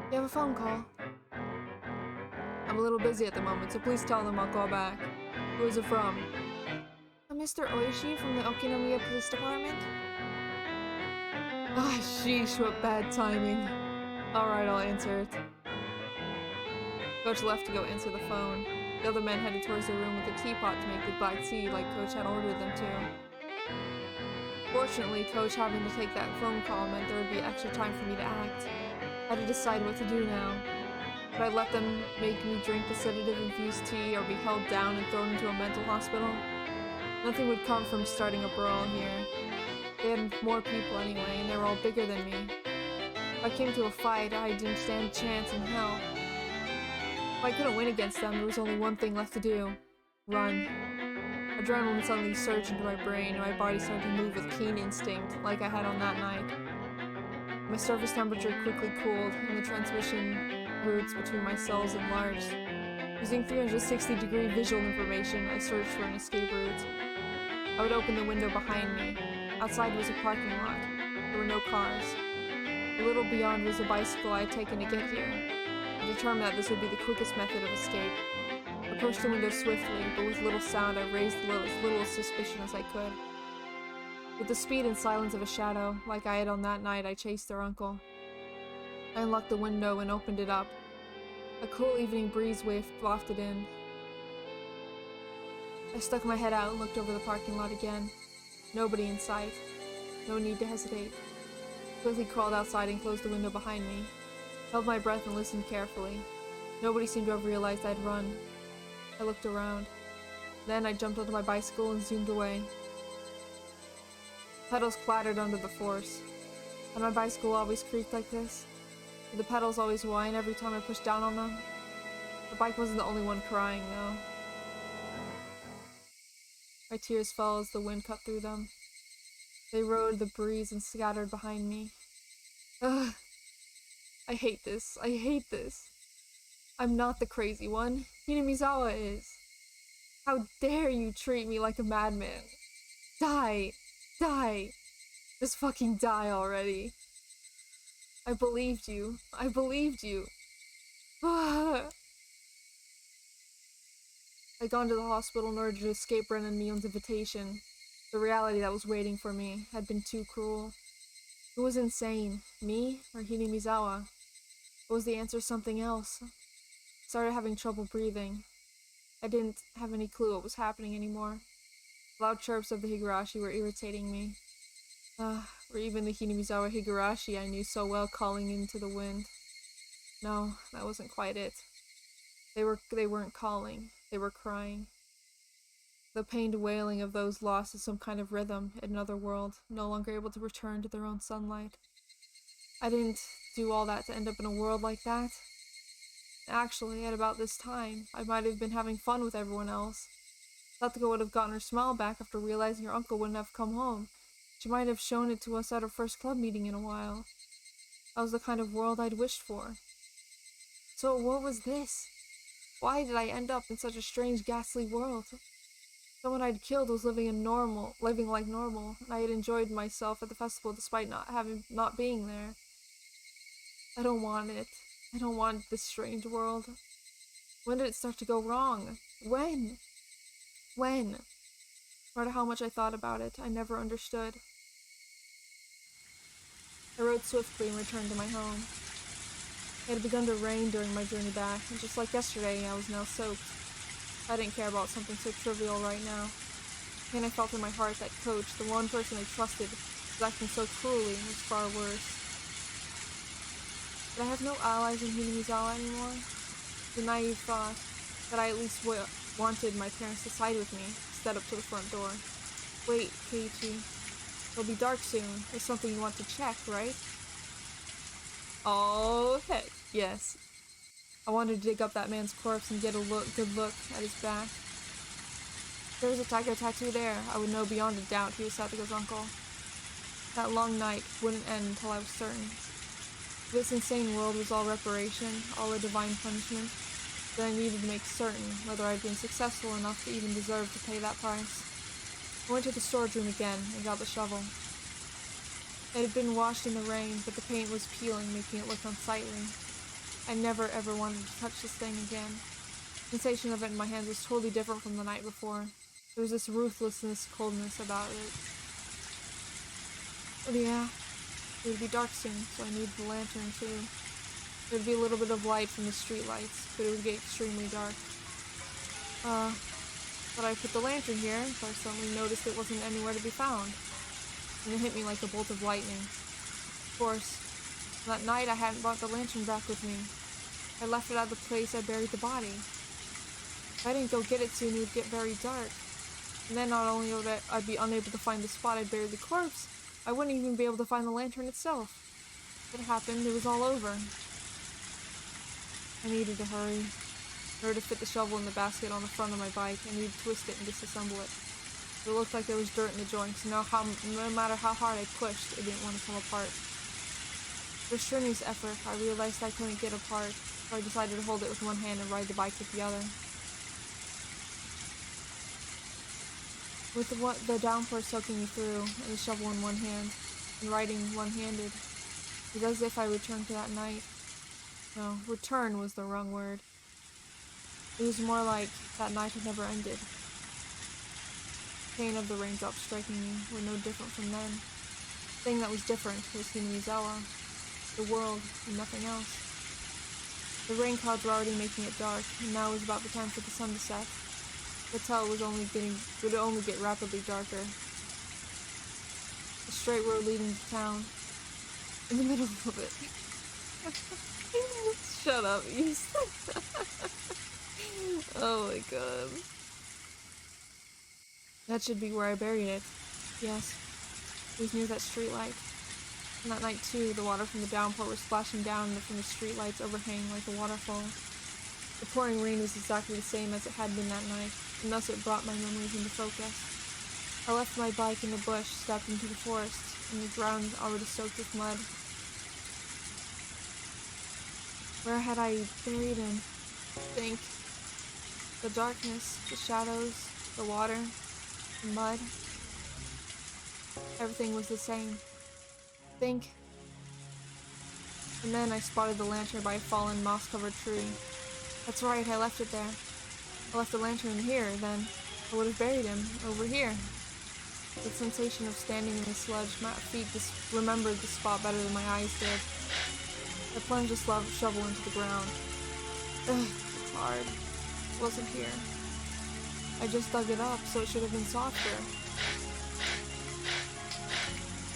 You have a phone call. I'm a little busy at the moment, so please tell them I'll call back. Who is it from? Mr. Oishi from the Okinomiya Police Department? Ah, sheesh, what bad timing. Alright, I'll answer it. Coach left to go answer the phone. The other men headed towards the room with a teapot to make the black tea like Coach had ordered them to. Fortunately, Coach having to take that phone call meant there would be extra time for me to act. I had to decide what to do now. Would I let them make me drink the sedative-infused tea or be held down and thrown into a mental hospital? Nothing would come from starting a brawl here. They had more people anyway, and they were all bigger than me. If I came to a fight, I didn't stand a chance in hell. If I couldn't win against them, there was only one thing left to do. Run. Adrenaline suddenly surged into my brain, and my body started to move with keen instinct, like I had on that night. My surface temperature quickly cooled, and the transmission routes between my cells enlarged. Using 360-degree visual information, I searched for an escape route. I would open the window behind me. Outside was a parking lot. There were no cars. A little beyond was a bicycle I had taken to get here. I determined that this would be the quickest method of escape. I approached the window swiftly, but with little sound I raised as little suspicion as I could. With the speed and silence of a shadow, like I had on that night, I chased their uncle. I unlocked the window and opened it up. A cool evening breeze wafted in. I stuck my head out and looked over the parking lot again. Nobody in sight. No need to hesitate. Quickly crawled outside and closed the window behind me. Held my breath and listened carefully. Nobody seemed to have realized I'd run. I looked around. Then I jumped onto my bicycle and zoomed away. Pedals clattered under the force. Had my bicycle always creaked like this? Did the pedals always whine every time I pushed down on them? The bike wasn't the only one crying, though. My tears fell as the wind cut through them. They rode the breeze and scattered behind me. Ugh. I hate this. I hate this. I'm not the crazy one. Hinamizawa is. How dare you treat me like a madman? Die! Die! Just fucking die already. I believed you. I believed you. I'd gone to the hospital in order to escape Ren and Mion's invitation. The reality that was waiting for me had been too cruel. Who was insane? Me or Hinamizawa? Or was the answer something else? I started having trouble breathing. I didn't have any clue what was happening anymore. Loud chirps of the Higurashi were irritating me. Or even the Hinamizawa Higurashi I knew so well calling into the wind. No, that wasn't quite it. They weren't calling. They were crying. The pained wailing of those lost to some kind of rhythm in another world, no longer able to return to their own sunlight. I didn't do all that to end up in a world like that. Actually, at about this time, I might have been having fun with everyone else. Satoko would have gotten her smile back after realizing her uncle wouldn't have come home. She might have shown it to us at our first club meeting in a while. That was the kind of world I'd wished for. So what was this? Why did I end up in such a strange, ghastly world? Someone I'd killed was living like normal, and I had enjoyed myself at the festival despite not being there. I don't want it. I don't want this strange world. When did it start to go wrong? When? When? No matter how much I thought about it, I never understood. I rode swiftly and returned to my home. It had begun to rain during my journey back, and just like yesterday, I was now soaked. I didn't care about something so trivial right now. And I felt in my heart that Coach, the one person I trusted, was acting so cruelly and was far worse. Did I have no allies in Hinamizawa anymore? The naive thought that I at least wanted my parents to side with me, stepped up to the front door. Wait, Keiichi. It'll be dark soon. There's something you want to check, right? Oh, heck, yes. I wanted to dig up that man's corpse and get a good look at his back. If there was a tiger tattoo there, I would know beyond a doubt he was Satoko's uncle. That long night wouldn't end until I was certain. If this insane world was all reparation, all a divine punishment, then I needed to make certain whether I'd been successful enough to even deserve to pay that price. I went to the storage room again and got the shovel. It had been washed in the rain, but the paint was peeling, making it look unsightly. I never ever wanted to touch this thing again. The sensation of it in my hands was totally different from the night before. There was this ruthlessness, coldness about it. But yeah, it would be dark soon, so I needed the lantern too. There would be a little bit of light from the street lights, but it would get extremely dark. But I put the lantern here, so I suddenly noticed it wasn't anywhere to be found. And it hit me like a bolt of lightning. Of course, that night I hadn't brought the lantern back with me. I left it at the place I buried the body. If I didn't go get it soon, it would get very dark. And then not only would I'd be unable to find the spot I buried the corpse, I wouldn't even be able to find the lantern itself. If it happened, it was all over. I needed to hurry. In order to fit the shovel in the basket on the front of my bike, I needed to twist it and disassemble it. It looked like there was dirt in the joints, and no matter how hard I pushed, it didn't want to come apart. With a strenuous effort, I realized I couldn't get apart, so I decided to hold it with one hand and ride the bike with the other. With the downpour soaking me through, and the shovel in one hand, and riding one-handed, it was as if I returned to that night. No, return was the wrong word. It was more like that night had never ended. The pain of the raindrops striking me were no different from then. The thing that was different was HEWWO, the world, and nothing else. The rain clouds were already making it dark, and now was about the time for the sun to set. I could tell it would only get rapidly darker. A straight road leading to town. In the middle of it. Shut up, you. Oh my god. That should be where I buried it. Yes. It was near that streetlight. And that night too, the water from the downpour was splashing down from the streetlight's overhang like a waterfall. The pouring rain was exactly the same as it had been that night, and thus it brought my memories into focus. I left my bike in the bush, stepped into the forest, and the ground already soaked with mud. Where had I buried him? Think. The darkness, the shadows, the water, the mud. Everything was the same. Think. And then I spotted the lantern by a fallen, moss-covered tree. That's right, I left it there. I left the lantern here, then I would have buried him over here. The sensation of standing in the sludge, my feet just remembered the spot better than my eyes did. I plunged the shovel into the ground. Ugh, it's hard. It wasn't here. I just dug it up, so it should have been softer.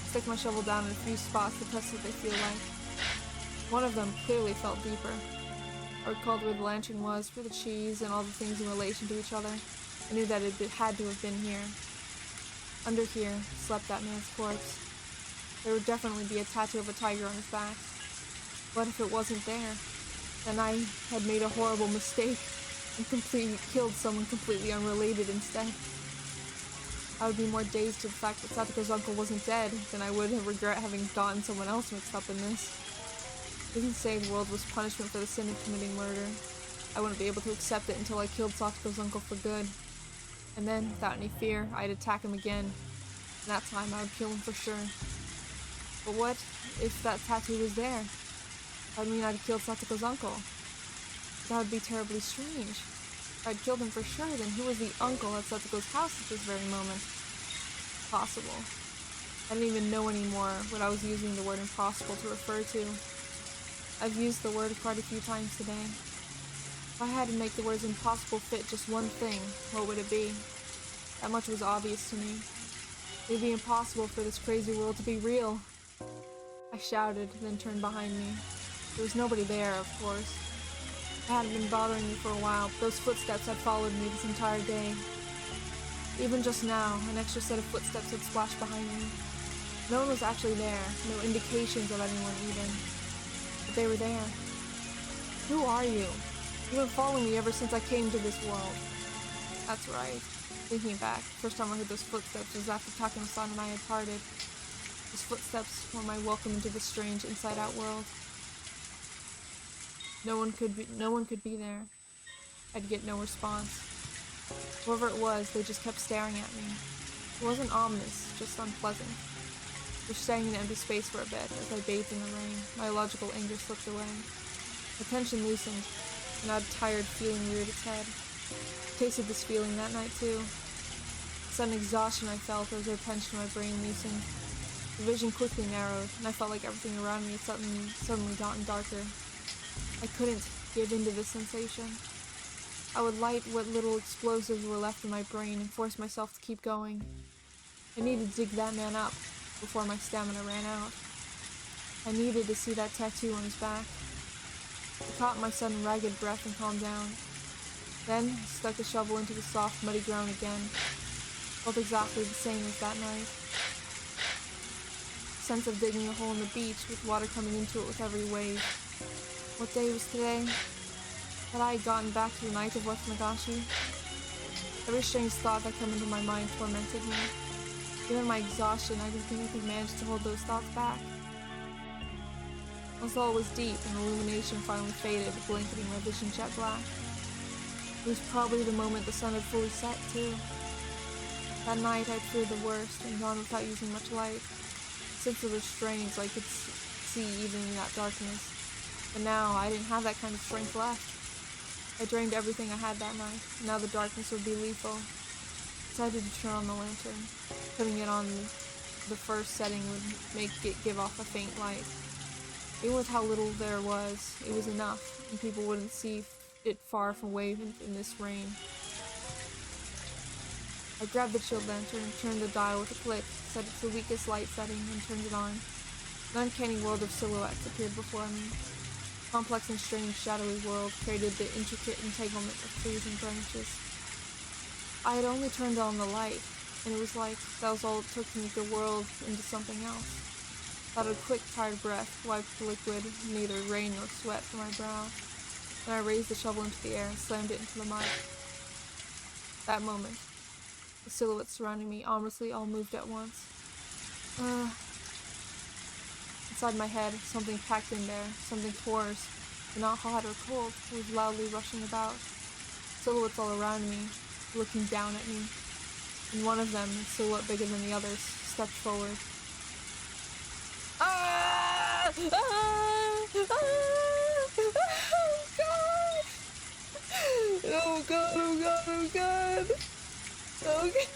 Stick my shovel down in a few spots to test what they feel like. One of them clearly felt deeper. I recalled where the lantern was for the cheese and all the things in relation to each other. I knew that it had to have been here. Under here slept that man's corpse. There would definitely be a tattoo of a tiger on his back. What if it wasn't there? Then I had made a horrible mistake and killed someone completely unrelated instead. I would be more dazed to the fact that Satoko's uncle wasn't dead than I would have regret having gotten someone else mixed up in this. The insane world was punishment for the sin of committing murder. I wouldn't be able to accept it until I killed Satoko's uncle for good. And then, without any fear, I'd attack him again. And that time I would kill him for sure. But what if that tattoo was there? That would mean I'd killed Satoko's uncle. That would be terribly strange. If I'd killed him for sure, then who was the uncle at Satoko's house at this very moment? Possible. I didn't even know anymore what I was using the word impossible to refer to. I've used the word quite a few times today. If I had to make the words impossible fit just one thing, what would it be? That much was obvious to me. It would be impossible for this crazy world to be real. I shouted, then turned behind me. There was nobody there, of course. It hadn't been bothering me for a while, but those footsteps had followed me this entire day. Even just now, an extra set of footsteps had splashed behind me. No one was actually there, no indications of anyone even. But they were there. Who are you? You've been following me ever since I came to this world. That's right. Thinking back, first time I heard those footsteps was after Takano-san and I had parted. Those footsteps were my welcome into this strange inside-out world. No one could be there. I'd get no response. Whoever it was, they just kept staring at me. It wasn't ominous, just unpleasant. I was staying in empty space for a bit as I bathed in the rain. My illogical anger slipped away. My tension loosened, and a tired feeling reared its head. I tasted this feeling that night too. The sudden exhaustion I felt as the tension in my brain loosened. The vision quickly narrowed, and I felt like everything around me had suddenly gotten darker. I couldn't give in to this sensation. I would light what little explosives were left in my brain and force myself to keep going. I needed to dig that man up before my stamina ran out. I needed to see that tattoo on his back. I caught my sudden ragged breath and calmed down. Then I stuck the shovel into the soft, muddy ground again. Felt exactly the same as that night. Sense of digging a hole in the beach with water coming into it with every wave. What day was today? Had I gotten back to the night of Higurashi? Every strange thought that came into my mind tormented me. Given my exhaustion, I didn't think I could manage to hold those thoughts back. My soul was deep, and illumination finally faded, blanketing my vision jet black. It was probably the moment the sun had fully set, too. That night, I'd feared the worst, and gone without using much light. Since it was strange, I could see even in that darkness. But now, I didn't have that kind of strength left. I drained everything I had that night. Now the darkness would be lethal. Decided to turn on the lantern. Putting it on the first setting would make it give off a faint light. Even with how little there was, it was enough, and people wouldn't see it far from away in this rain. I grabbed the chilled lantern, turned the dial with a click, set it to the weakest light setting, and turned it on. An uncanny world of silhouettes appeared before me. Complex and strange shadowy world created the intricate entanglement of trees and branches. I had only turned on the light, and it was like that was all it took to make the world into something else. Out of a quick, tired breath, wiped the liquid, neither rain nor sweat, from my brow. Then I raised the shovel into the air and slammed it into the mud. That moment, the silhouettes surrounding me ominously all moved at once. Inside my head, something packed in there, something porous, but not hot or cold, was loudly rushing about. Silhouettes all around me, looking down at me. And one of them, a silhouette bigger than the others, stepped forward. Ah! Ah! Ah! Oh god! Oh god! Oh god! Oh god!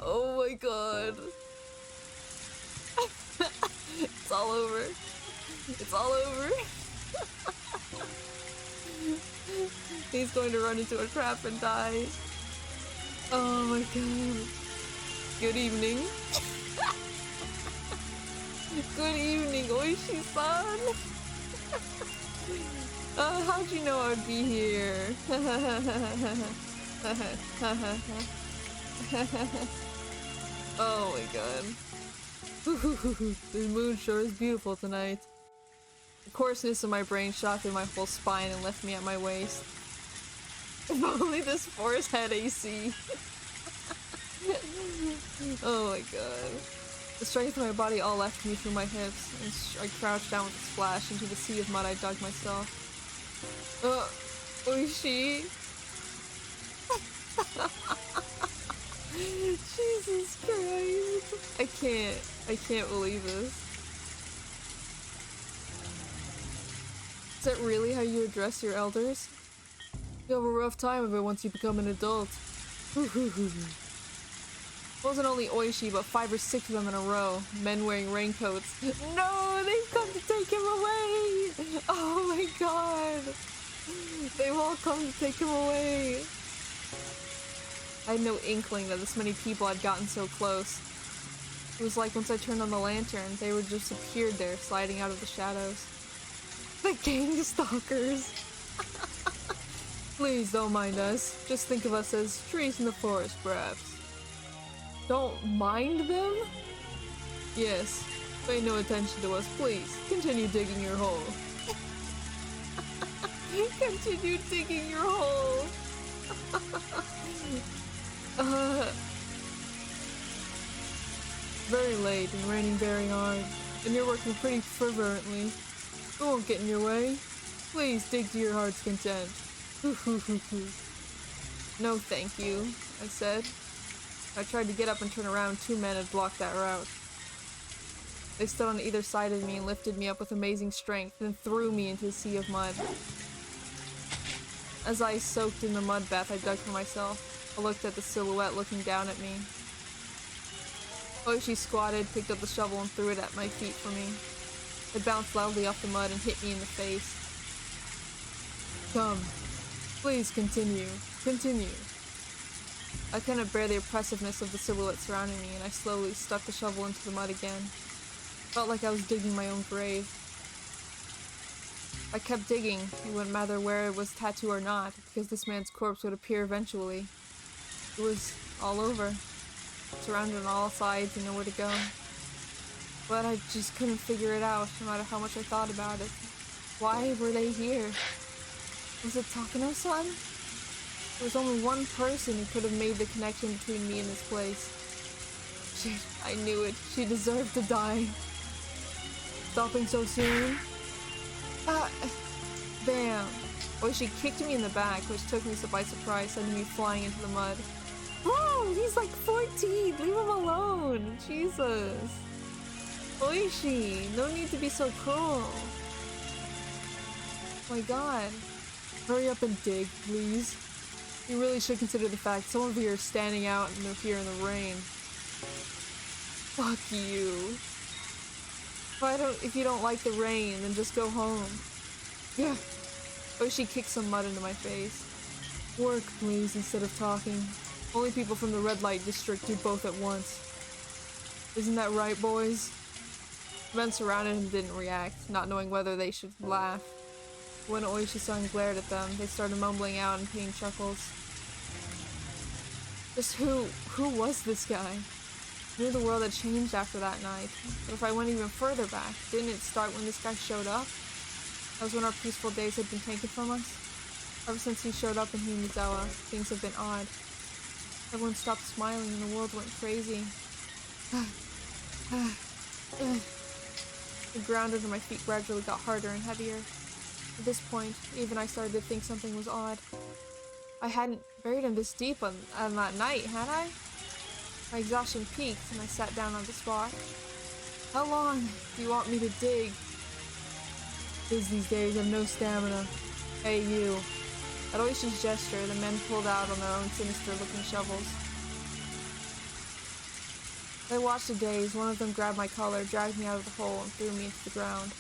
Oh my god. It's all over. It's all over. He's going to run into a trap and die. Oh my god. Good evening. Good evening, Oishi-san. How'd you know I'd be here? Oh my god. The moon sure is beautiful tonight. The coarseness of my brain shot through my whole spine and left me at my waist. If only this forest had AC. Oh my god. The strength of my body all left me through my hips, and I crouched down with a splash into the sea of mud I dug myself. Oishi? Jesus Christ. I can't believe this. Is that really how you address your elders? You'll have a rough time of it once you become an adult. It wasn't only Oishi, but 5 or 6 of them in a row. Men wearing raincoats. No, they've come to take him away! Oh my god! They've all come to take him away. I had no inkling that this many people had gotten so close. It was like once I turned on the lantern, they would just appeared there, sliding out of the shadows. The gang stalkers! Please don't mind us. Just think of us as trees in the forest, perhaps. Don't mind them? Yes. Pay no attention to us, please. Continue digging your hole. Continue digging your hole. Very late and raining very hard, and you're working pretty fervently. We won't get in your way. Please dig to your heart's content. No thank you, I said. I tried to get up and turn around. 2 men had blocked that route. They stood on either side of me and lifted me up with amazing strength, then threw me into a sea of mud. As I soaked in the mud bath I dug for myself, I looked at the silhouette looking down at me. Oishi squatted, picked up the shovel and threw it at my feet for me. It bounced loudly off the mud and hit me in the face. Come. Please continue. Continue. I couldn't bear the oppressiveness of the silhouette surrounding me, and I slowly stuck the shovel into the mud again. Felt like I was digging my own grave. I kept digging, it wouldn't matter where it was tattooed or not, because this man's corpse would appear eventually. It was all over, surrounded on all sides and nowhere to go. But I just couldn't figure it out, no matter how much I thought about it. Why were they here? Was it Takano-san? There was only one person who could have made the connection between me and this place. Shit, I knew it. She deserved to die. Stopping so soon? Bam. Well, she kicked me in the back, which took me by surprise, sending me flying into the mud. Bro, he's like 14! Leave him alone! Jesus. Oishi, no need to be so cruel. Oh my god. Hurry up and dig, please. You really should consider the fact some of you are standing out and they're here in the rain. Fuck you. If you don't like the rain, then just go home. Yeah. Oishi kicked some mud into my face. Work, please, instead of talking. Only people from the red light district do both at once. Isn't that right, boys? The men surrounded him didn't react, not knowing whether they should laugh. When Oishi-san glared at them, they started mumbling out in pained chuckles. Just who was this guy? I knew the world had changed after that night, but if I went even further back, didn't it start when this guy showed up? That was when our peaceful days had been taken from us. Ever since he showed up in Himizawa, things have been odd. Everyone stopped smiling and the world went crazy. The ground under my feet gradually got harder and heavier. At this point, even I started to think something was odd. I hadn't buried him this deep on that night, had I? My exhaustion peaked and I sat down on the spot. How long do you want me to dig? Kids these days have no stamina. Hey, you. At Oishi's gesture, the men pulled out on their own sinister-looking shovels. As I watched the days, one of them grabbed my collar, dragged me out of the hole, and threw me into the ground.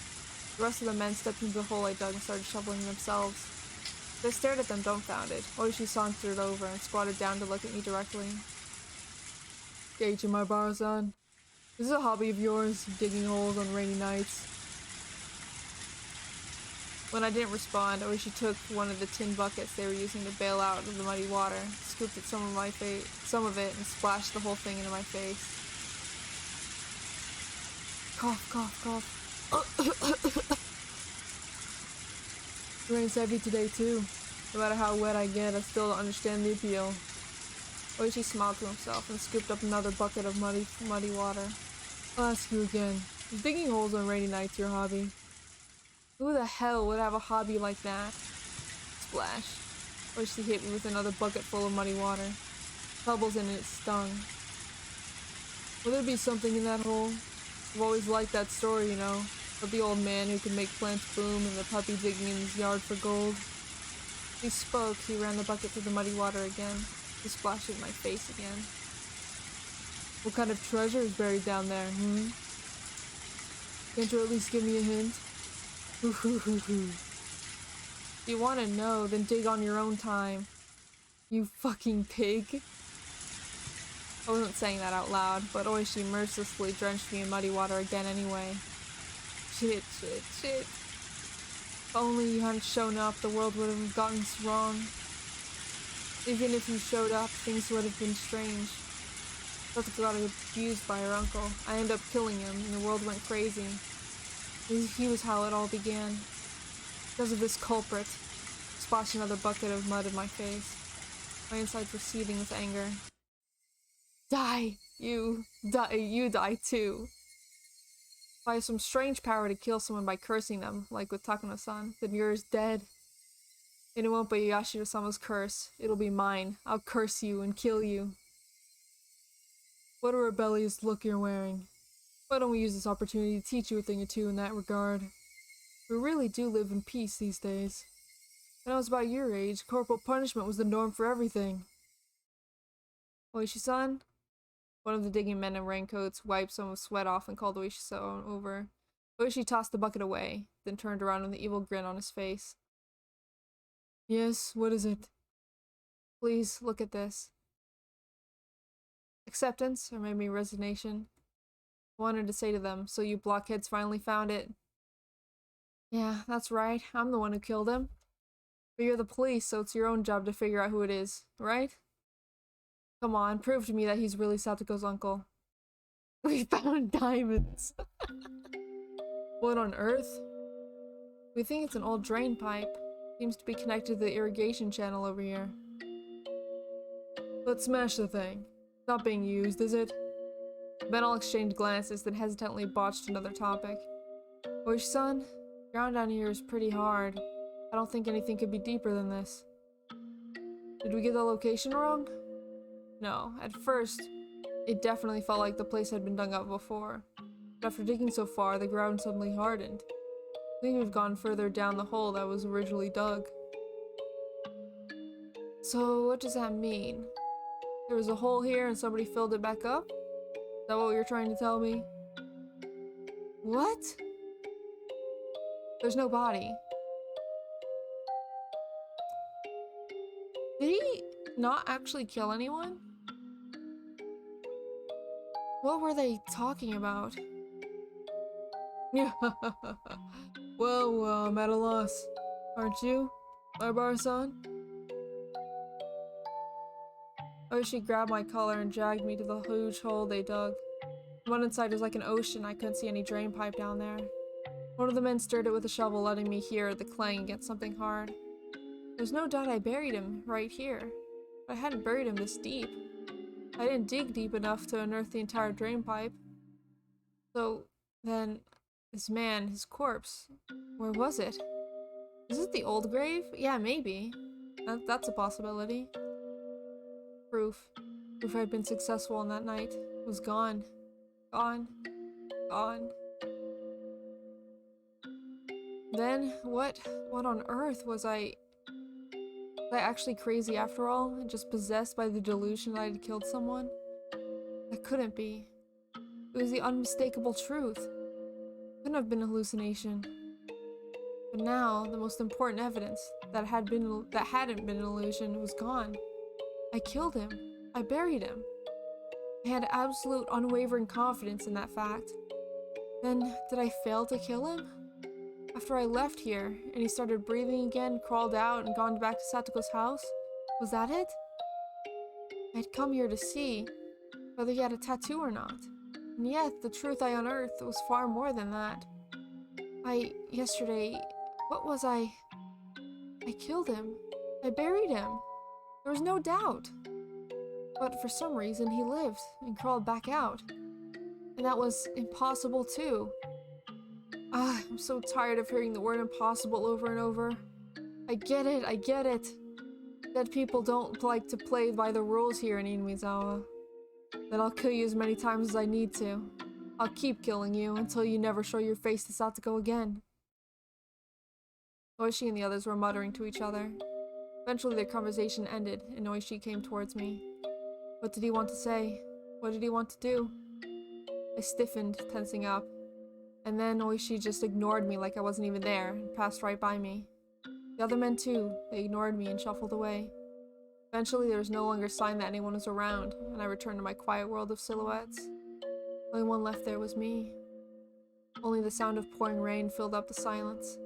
The rest of the men stepped into the hole I dug and started shoveling themselves. As I stared at them dumbfounded, Oishi sauntered over and squatted down to look at me directly. Gage, my bar-san. Is this a hobby of yours, digging holes on rainy nights? When I didn't respond, Oishi took one of the tin buckets they were using to bail out of the muddy water, scooped at some of it, and splashed the whole thing into my face. Cough, cough, cough. The rain's heavy today too. No matter how wet I get, I still don't understand the appeal. Oishi smiled to himself and scooped up another bucket of muddy water. I'll ask you again. Is digging holes on rainy nights your hobby? Who the hell would have a hobby like that? Splash. Oishi hit me with another bucket full of muddy water. Pebbles in it stung. Will there be something in that hole? I've always liked that story, you know, of the old man who could make plants boom and the puppy digging in his yard for gold. As he spoke, he ran the bucket through the muddy water again. He splashed it in my face again. What kind of treasure is buried down there, Can't you at least give me a hint? If you want to know, then dig on your own time. You fucking pig. I wasn't saying that out loud, but Oishi mercilessly drenched me in muddy water again anyway. Shit, shit, shit. If only you hadn't shown up, the world would have gotten wrong. Even if you showed up, things would have been strange. Tata got abused by her uncle. I ended up killing him, and the world went crazy. He was how it all began. Because of this culprit. Splashed another bucket of mud in my face. My insides were seething with anger. Die! You die too. If I have some strange power to kill someone by cursing them, like with Takano-san, then you're dead. And it won't be Yashiro-sama's curse. It'll be mine. I'll curse you and kill you. What a rebellious look you're wearing. Why don't we use this opportunity to teach you a thing or two in that regard? We really do live in peace these days. When I was about your age, corporal punishment was the norm for everything. Oishi-san? One of the digging men in raincoats wiped some sweat off and called Oishi-san over. Oishi tossed the bucket away, then turned around with an evil grin on his face. Yes, what is it? Please, look at this. Acceptance, or maybe resignation. Wanted to say to them, so you blockheads finally found it. Yeah, that's right. I'm the one who killed him. But you're the police, so it's your own job to figure out who it is, right? Come on, prove to me that he's really Satoko's uncle. We found diamonds. What on earth? We think it's an old drain pipe. Seems to be connected to the irrigation channel over here. Let's smash the thing. It's not being used, is it? Then all exchanged glances, then hesitantly botched another topic. Oishi-san, ground down here is pretty hard. I don't think anything could be deeper than this. Did we get the location wrong? No, at first, it definitely felt like the place had been dug up before. But after digging so far, the ground suddenly hardened. I think we've gone further down the hole that was originally dug. So, what does that mean? There was a hole here and somebody filled it back up? Is that what you're trying to tell me? What? There's no body. Did he not actually kill anyone? What were they talking about? Yeah. Well, I'm at a loss. Aren't you, Barbara-san? Oishi grabbed my collar and dragged me to the huge hole they dug. One inside was like an ocean. I couldn't see any drain pipe down there. One of the men stirred it with a shovel, letting me hear the clang against something hard. There's no doubt I buried him right here. But I hadn't buried him this deep. I didn't dig deep enough to unearth the entire drain pipe. So, then, this man, his corpse, where was it? Is it the old grave? Yeah, maybe. That's a possibility. Proof I'd been successful on that night was gone. Gone. Gone. Then, what on earth was I actually crazy after all, and just possessed by the delusion that I'd killed someone? That couldn't be. It was the unmistakable truth. It couldn't have been a hallucination. But now, the most important evidence that hadn't been an illusion was gone. I killed him. I buried him. I had absolute unwavering confidence in that fact. Then, did I fail to kill him? After I left here, and he started breathing again, crawled out, and gone back to Satoko's house? Was that it? I'd come here to see whether he had a tattoo or not. And yet, the truth I unearthed was far more than that. Yesterday, what was I? I killed him. I buried him. There was no doubt. But for some reason, he lived and crawled back out. And that was impossible too. I'm so tired of hearing the word impossible over and over. I get it. Dead people don't like to play by the rules here in Inumizawa. Then I'll kill you as many times as I need to. I'll keep killing you until you never show your face to Satoko again. Oishi and the others were muttering to each other. Eventually their conversation ended, and Oishi came towards me. What did he want to say? What did he want to do? I stiffened, tensing up. And then Oishi just ignored me like I wasn't even there, and passed right by me. The other men too, they ignored me and shuffled away. Eventually there was no longer a sign that anyone was around, and I returned to my quiet world of silhouettes. The only one left there was me. Only the sound of pouring rain filled up the silence.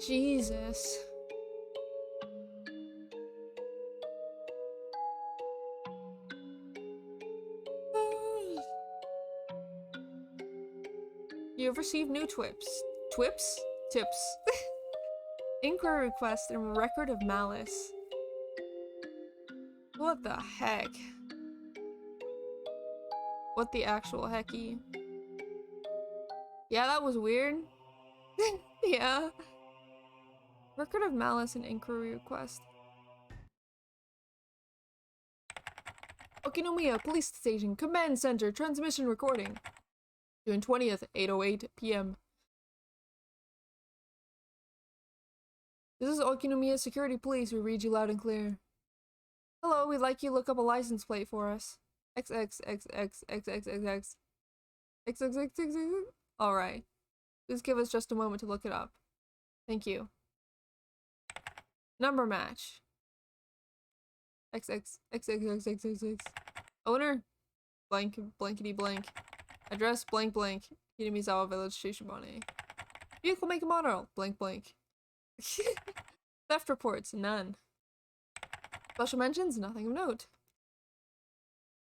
Jesus. You have received new tips? Inquiry request and record of malice. What the heck? What the actual hecky? Yeah, that was weird. Yeah. Record of malice and inquiry request. Okinomiya Police Station, Command Center, transmission recording. June 20th, 8:08 p.m. This is Okinomiya Security Police. We read you loud and clear. Hello, we'd like you to look up a license plate for us. XXXXXXXX. XXXXX. Alright. Please give us just a moment to look it up. Thank you. Number match. XXXXXXXX. Owner? Blank, blankety blank. Address blank blank. Hinamizawa Village, Shishibane. Vehicle make and model. Blank blank. Theft reports, none. Special mentions, nothing of note.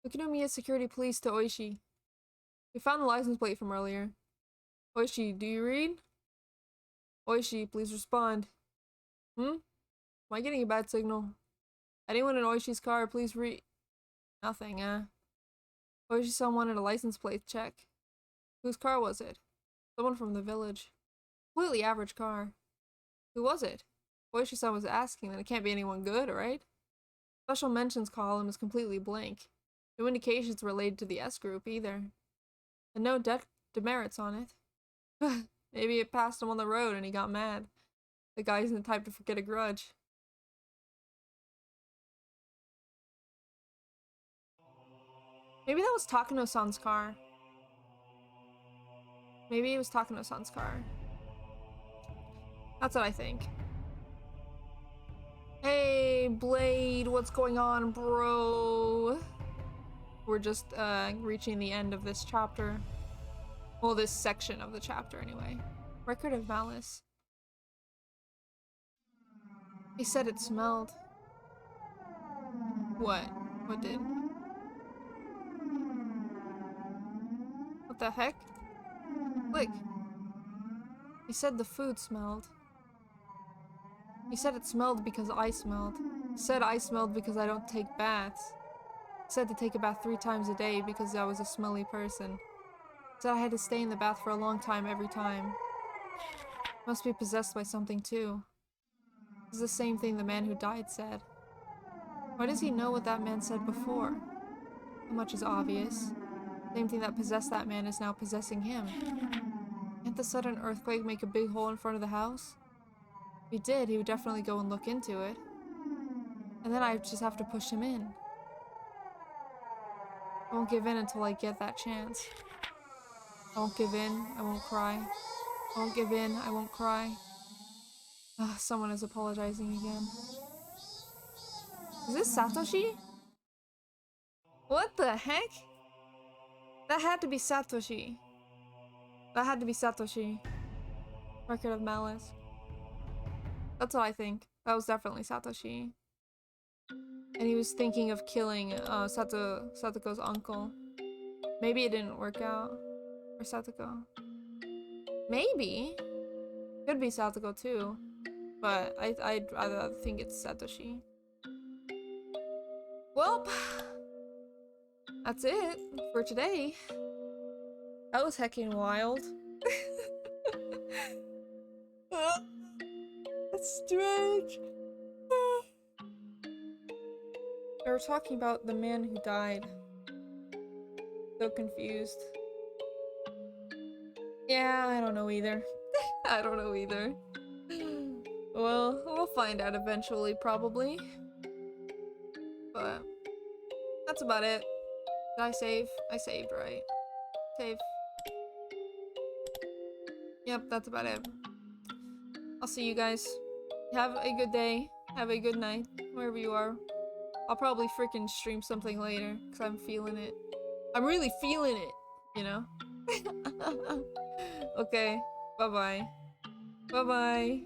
Ukinomiya Security Police to Oishi. We found the license plate from earlier. Oishi, do you read? Oishi, please respond. Am I getting a bad signal? Anyone in Oishi's car, please read. Nothing, Oishi-san wanted a license plate check. Whose car was it? Someone from the village. Completely average car. Who was it? Oishi-san was asking, then it can't be anyone good, right? Special mentions column is completely blank. No indications related to the S group either. And no demerits on it. Maybe it passed him on the road and he got mad. The guy isn't the type to forget a grudge. Maybe that was Takano-san's car. Maybe it was Takano-san's car. That's what I think. Hey, Blade, what's going on, bro? We're just reaching the end of this chapter. Well, this section of the chapter, anyway. Record of Malice. He said it smelled. What? What did? What the heck? Click. He said the food smelled. He said it smelled because I smelled. He said I smelled because I don't take baths. He said to take a bath 3 times a day because I was a smelly person. He said I had to stay in the bath for a long time every time. Must be possessed by something too. This is the same thing the man who died said. Why does he know what that man said before? How much is obvious. Same thing that possessed that man is now possessing him. Can't the sudden earthquake make a big hole in front of the house? If he did, he would definitely go and look into it. And then I just have to push him in. I won't give in until I get that chance. I won't give in, I won't cry. I won't give in, I won't cry. Someone is apologizing again. Is this Satoshi? What the heck? That had to be Satoshi. That had to be Satoshi. Record of Malice. That's what I think. That was definitely Satoshi. And he was thinking of killing Satoko's uncle. Maybe it didn't work out for Satoko. Maybe. Could be Satoko too. But I'd rather think it's Satoshi. Well, that's it for today. That was heckin' wild. That's strange. They were talking about the man who died. So confused. Yeah, I don't know either. I don't know either. Well, we'll find out eventually, probably. But that's about it. Did I save? I saved, right? Save. Yep, that's about it. I'll see you guys. Have a good day. Have a good night, wherever you are. I'll probably freaking stream something later, because I'm feeling it. I'm really feeling it, you know? Okay, bye-bye. Bye-bye.